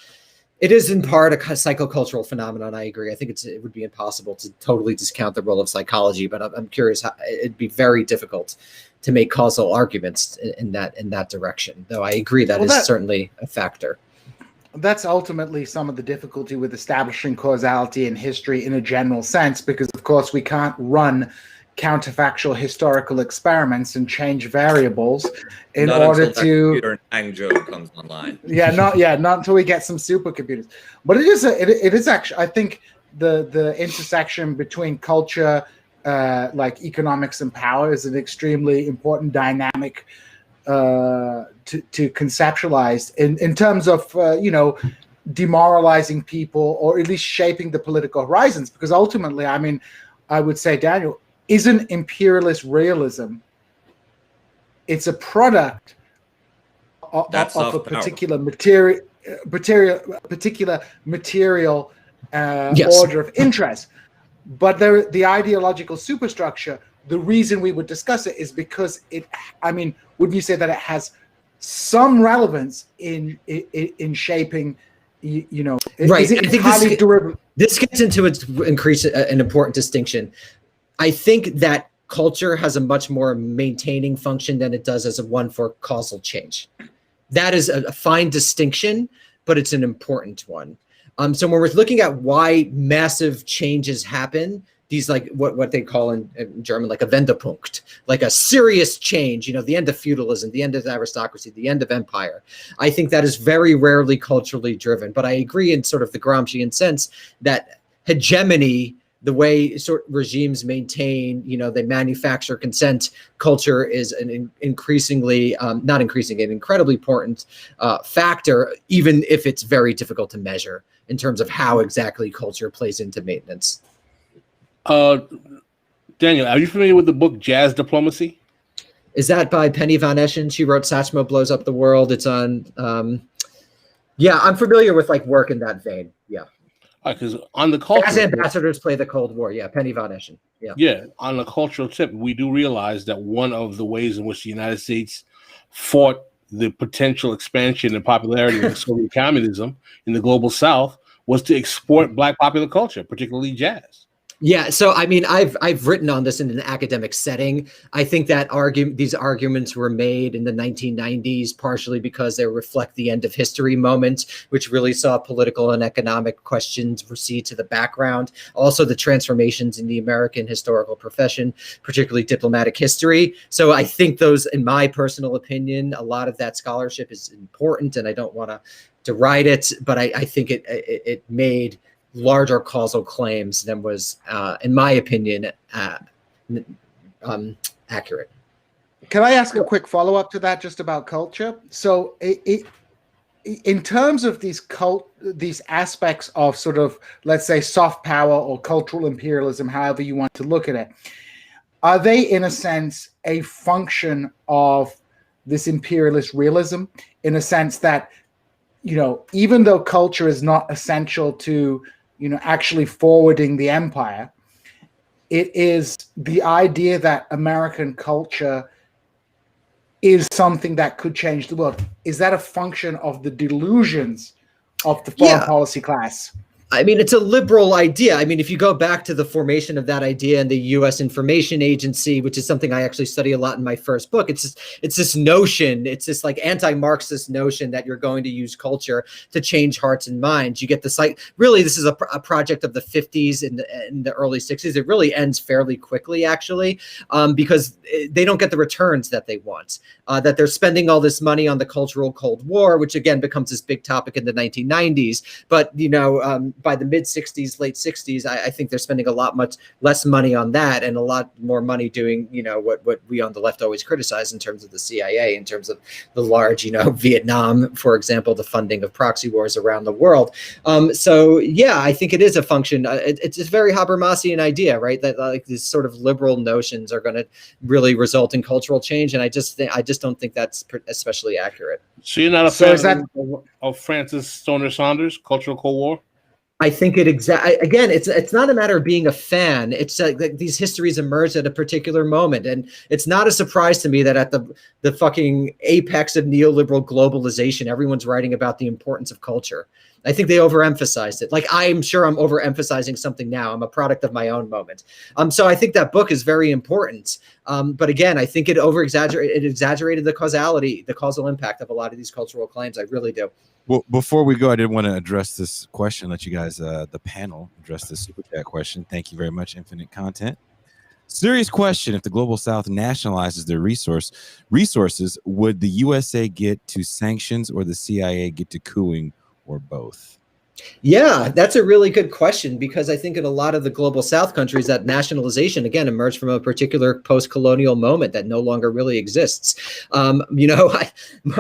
it is in part a psychocultural phenomenon. I agree. I think it would be impossible to totally discount the role of psychology, but I'm curious how it'd be very difficult to make causal arguments in that direction. Though I agree that is certainly a factor. That's ultimately some of the difficulty with establishing causality in history in a general sense, because of course we can't run counterfactual historical experiments and change variables in order to computer in Hangzhou comes online. not until we get some supercomputers. But it is actually, I think the intersection between culture, like economics and power, is an extremely important dynamic to conceptualize in terms of demoralizing people, or at least shaping the political horizons. Because ultimately, I mean, I would say, Daniel, isn't imperialist realism, it's a product of a particular material yes. order of interest. But the ideological superstructure, the reason we would discuss it is because would you say that it has some relevance in shaping, right? Is it I think highly derivative? This gets into an important distinction. I think that culture has a much more maintaining function than it does as a one for causal change. That is a fine distinction, but it's an important one. So when we're looking at why massive changes happen, these like what they call in German like a Wendepunkt, like a serious change, the end of feudalism, the end of aristocracy, the end of empire. I think that is very rarely culturally driven, but I agree in sort of the Gramscian sense that hegemony, the way regimes maintain, they manufacture consent, culture is an increasingly, an incredibly important factor, even if it's very difficult to measure in terms of how exactly culture plays into maintenance. Daniel, are you familiar with the book Jazz Diplomacy? Is that by Penny Von Eschen? She wrote Satchmo Blows Up the World. It's on, yeah, I'm familiar with like work in that vein. Yeah. Because on the culture, as ambassadors play the Cold War, yeah, Penny Von Eschen, yeah. On the cultural tip, we do realize that one of the ways in which the United States fought the potential expansion and popularity of Soviet communism in the global South was to export Black popular culture, particularly jazz. Yeah, so I mean, I've written on this in an academic setting. I think that these arguments were made in the 1990s, partially because they reflect the end of history moment, which really saw political and economic questions recede to the background. Also, the transformations in the American historical profession, particularly diplomatic history. So I think those, in my personal opinion, a lot of that scholarship is important, and I don't want to deride it, but I think it made larger causal claims than was, in my opinion, accurate. Can I ask a quick follow-up to that, just about culture? So, in terms of these aspects of sort of, let's say, soft power or cultural imperialism, however you want to look at it, are they, in a sense, a function of this imperialist realism, in a sense that, you know, even though culture is not essential to, you know, actually forwarding the empire, it is the idea that American culture is something that could change the world. Is that a function of the delusions of the foreign policy class? I mean, it's a liberal idea. I mean, if you go back to the formation of that idea in the U.S. Information Agency, which is something I actually study a lot in my first book, it's this notion, it's this like anti-Marxist notion that you're going to use culture to change hearts and minds. You get the really, this is a project of the 50s and the early 60s. It really ends fairly quickly, actually, because they don't get the returns that they want. That they're spending all this money on the cultural Cold War, which again becomes this big topic in the 1990s. But, you know, by the mid 60s, late 60s, I think they're spending much less money on that and a lot more money doing, you know, what we on the left always criticize in terms of the CIA, in terms of the large, you know, Vietnam, for example, the funding of proxy wars around the world. So, yeah, I think it is a function. It's a very Habermasian idea, right? That like these sort of liberal notions are going to really result in cultural change. And I just don't think that's especially accurate. So you're not a fan of Francis Stoner Saunders' Cultural Cold War? I think again, it's not a matter of being a fan. It's like these histories emerged at a particular moment. And it's not a surprise to me that at the fucking apex of neoliberal globalization, everyone's writing about the importance of culture. I think they overemphasized it. Like, I'm sure I'm overemphasizing something now. I'm a product of my own moment. So I think that book is very important. But again, I think it exaggerated the causal impact of a lot of these cultural claims. I really do. Well, before we go, I did want to address this question, let you guys, the panel, address this super chat question. Thank you very much, Infinite Content. Serious question. If the Global South nationalizes their resources, would the USA get to sanctions or the CIA get to cooing, or both? Yeah, that's a really good question, because I think in a lot of the Global South countries, that nationalization, again, emerged from a particular post-colonial moment that no longer really exists. You know,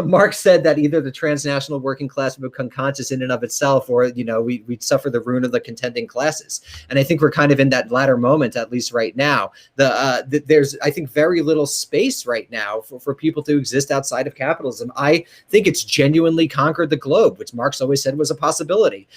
Marx said that either the transnational working class would become conscious in and of itself, or, you know, we'd suffer the ruin of the contending classes. And I think we're kind of in that latter moment, at least right now. There's, I think, very little space right now for people to exist outside of capitalism. I think it's genuinely conquered the globe, which Marx always said was a possibility.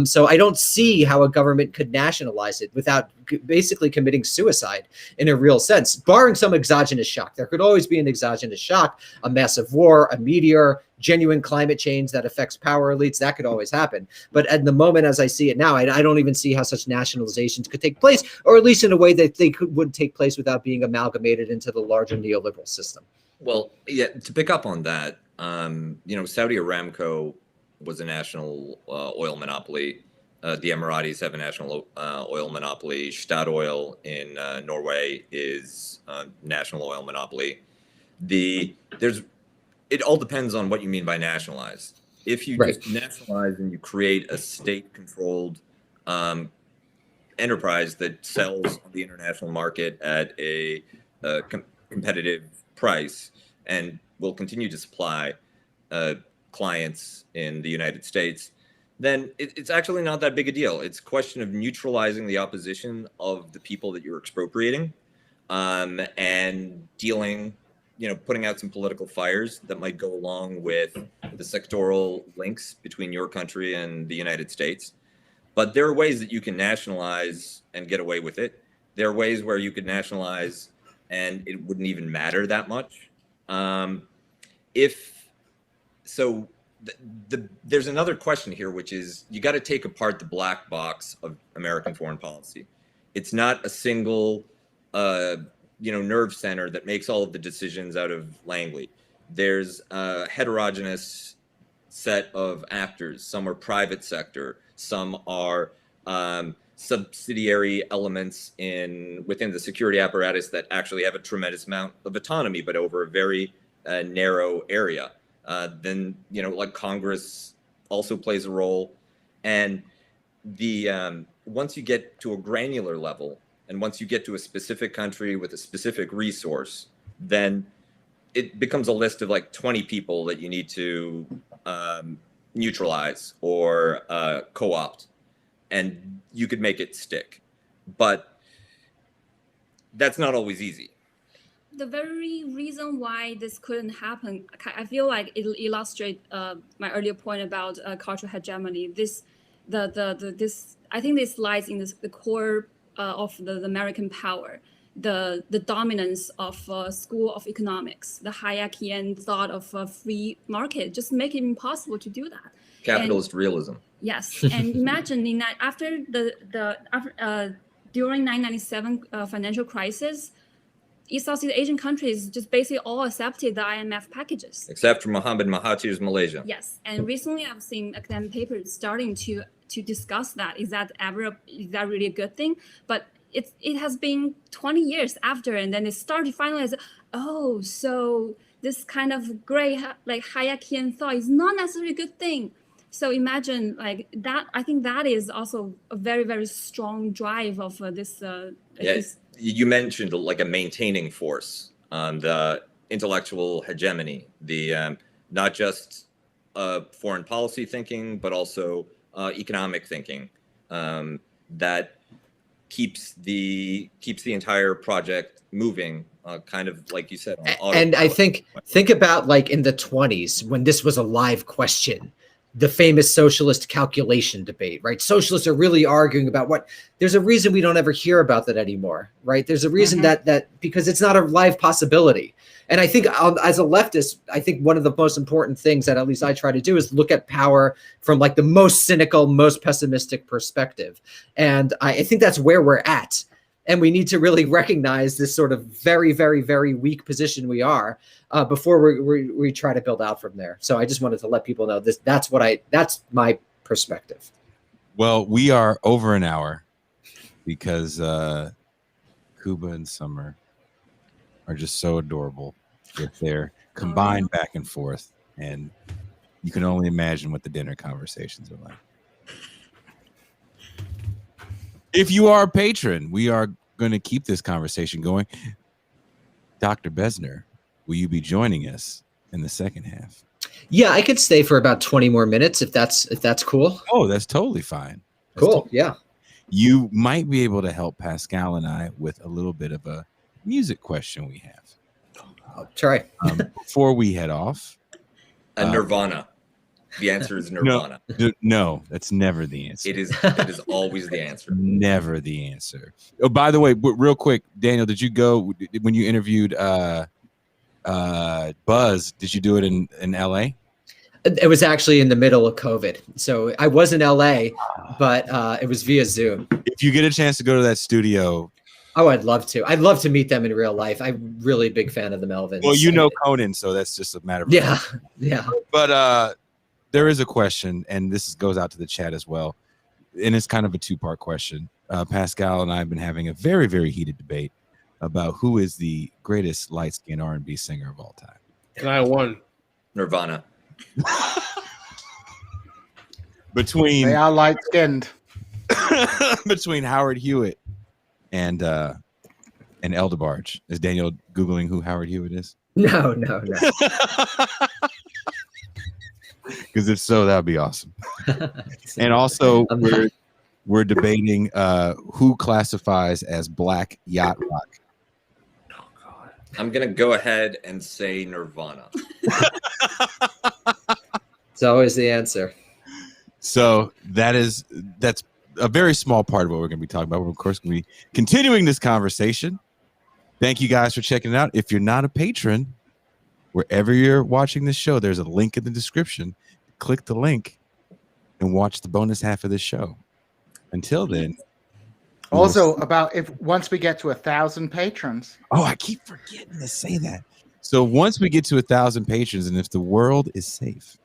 So I don't see how a government could nationalize it without basically committing suicide in a real sense, barring some exogenous shock. There could always be an exogenous shock, a massive war, a meteor, genuine climate change that affects power elites. That could always happen. But at the moment, as I see it now, I don't even see how such nationalizations could take place, or at least in a way that they would take place without being amalgamated into the larger neoliberal system. Well, yeah, to pick up on that, you know, Saudi Aramco was a national oil monopoly. The Emiratis have a national oil monopoly. Statoil in Norway is a national oil monopoly. It all depends on what you mean by nationalize. If you just nationalize and you create a state-controlled enterprise that sells on the international market at a competitive price and will continue to supply clients in the United States, then it's actually not that big a deal. It's a question of neutralizing the opposition of the people that you're expropriating, and dealing, you know, putting out some political fires that might go along with the sectoral links between your country and the United States. But there are ways that you can nationalize and get away with it. There are ways where you could nationalize and it wouldn't even matter that much. If so there's another question here, which is you got to take apart the black box of American foreign policy. It's not a single, nerve center that makes all of the decisions out of Langley. There's a heterogeneous set of actors. Some are private sector. Some are subsidiary elements within the security apparatus that actually have a tremendous amount of autonomy, but over a very narrow area. Then, like Congress also plays a role. And once you get to a granular level, and once you get to a specific country with a specific resource, then it becomes a list of like 20 people that you need to neutralize or co-opt, and you could make it stick. But that's not always easy. The very reason why this couldn't happen, I feel like it illustrates my earlier point about cultural hegemony. I think this lies in the core of the American power, the dominance of school of economics, the hierarchian thought of a free market, just make it impossible to do that. Capitalist realism. Yes, and imagine in that after during 1997 financial crisis, East Southeast Asian countries just basically all accepted the IMF packages. Except for Mohammed Mahathir's Malaysia. Yes, and recently I've seen academic papers starting to discuss that. Is that really a good thing? But it has been 20 years after, and then it started finally as, so this kind of gray hierarchian thought is not necessarily a good thing. So imagine like that. I think that is also a very, very strong drive of this. You mentioned like a maintaining force on the intellectual hegemony, the not just foreign policy thinking, but also economic thinking that keeps the entire project moving, kind of like you said. And I think about like in the 1920s when this was a live question. The famous socialist calculation debate, right? Socialists are really arguing about there's a reason we don't ever hear about that anymore, right? There's a reason that because it's not a live possibility. And I think as a leftist, I think one of the most important things that at least I try to do is look at power from like the most cynical, most pessimistic perspective. And I think that's where we're at. And we need to really recognize this sort of very, very, very weak position we are before we try to build out from there. So I just wanted to let people know this. That's my perspective. Well, we are over an hour because Cuba and Summer are just so adorable with their combined back and forth. And you can only imagine what the dinner conversations are like. If you are a patron, we are going to keep this conversation going. Dr. Bessner, will you be joining us in the second half? Yeah, I could stay for about 20 more minutes if that's cool. Oh, that's totally fine. Yeah. You might be able to help Pascal and I with a little bit of a music question we have. I'll try. Before we head off. Nirvana. The answer is Nirvana. No, that's never the answer. It is always the answer. Never the answer. Oh, by the way, real quick, Daniel, did you go when you interviewed Buzz? Did you do it in LA? It was actually in the middle of COVID. So I was in LA, but it was via Zoom. If you get a chance to go to that studio. Oh, I'd love to. I'd love to meet them in real life. I'm really a big fan of the Melvins. Well, you know Conan, so that's just a matter of Yeah. But there is a question, and this goes out to the chat as well, and it's kind of a two-part question. Pascal and I have been having a very, very heated debate about who is the greatest light-skinned R&B singer of all time. Can I have one? Nirvana. They are light-skinned. Between Howard Hewitt and Eldebarge. Is Daniel Googling who Howard Hewitt is? No. Because if so, that would be awesome. And also, we're debating who classifies as black yacht rock. Oh, God. I'm going to go ahead and say Nirvana. It's always the answer. So that's a very small part of what we're going to be talking about. We're, of course, going to be continuing this conversation. Thank you guys for checking it out. If you're not a patron, Wherever you're watching this show, there's a link in the description. Click the link and watch the bonus half of this show. Until then. Also, once we get to 1,000 patrons. Oh, I keep forgetting to say that. So once we get to 1,000 patrons, and if the world is safe,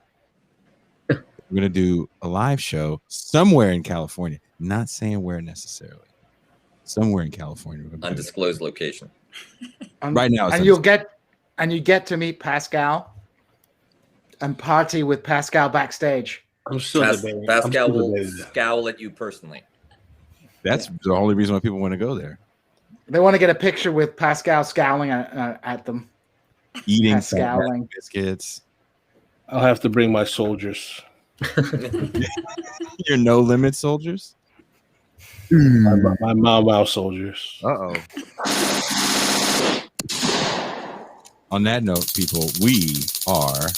we're going to do a live show somewhere in California. Not saying where necessarily. Somewhere in California. Undisclosed location. Right now. And you get to meet Pascal and party with Pascal backstage. I'm still debating. Pascal will scowl at you personally. That's the only reason why people want to go there. They want to get a picture with Pascal scowling at them. Eating Pascaling biscuits. I'll have to bring my soldiers. Your no limit soldiers? My Mau soldiers. Uh-oh. On that note, people, we are...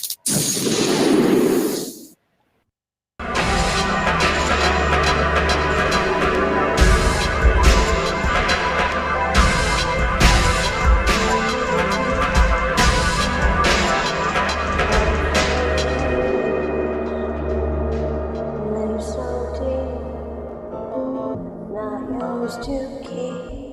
So deep, not yours to keep.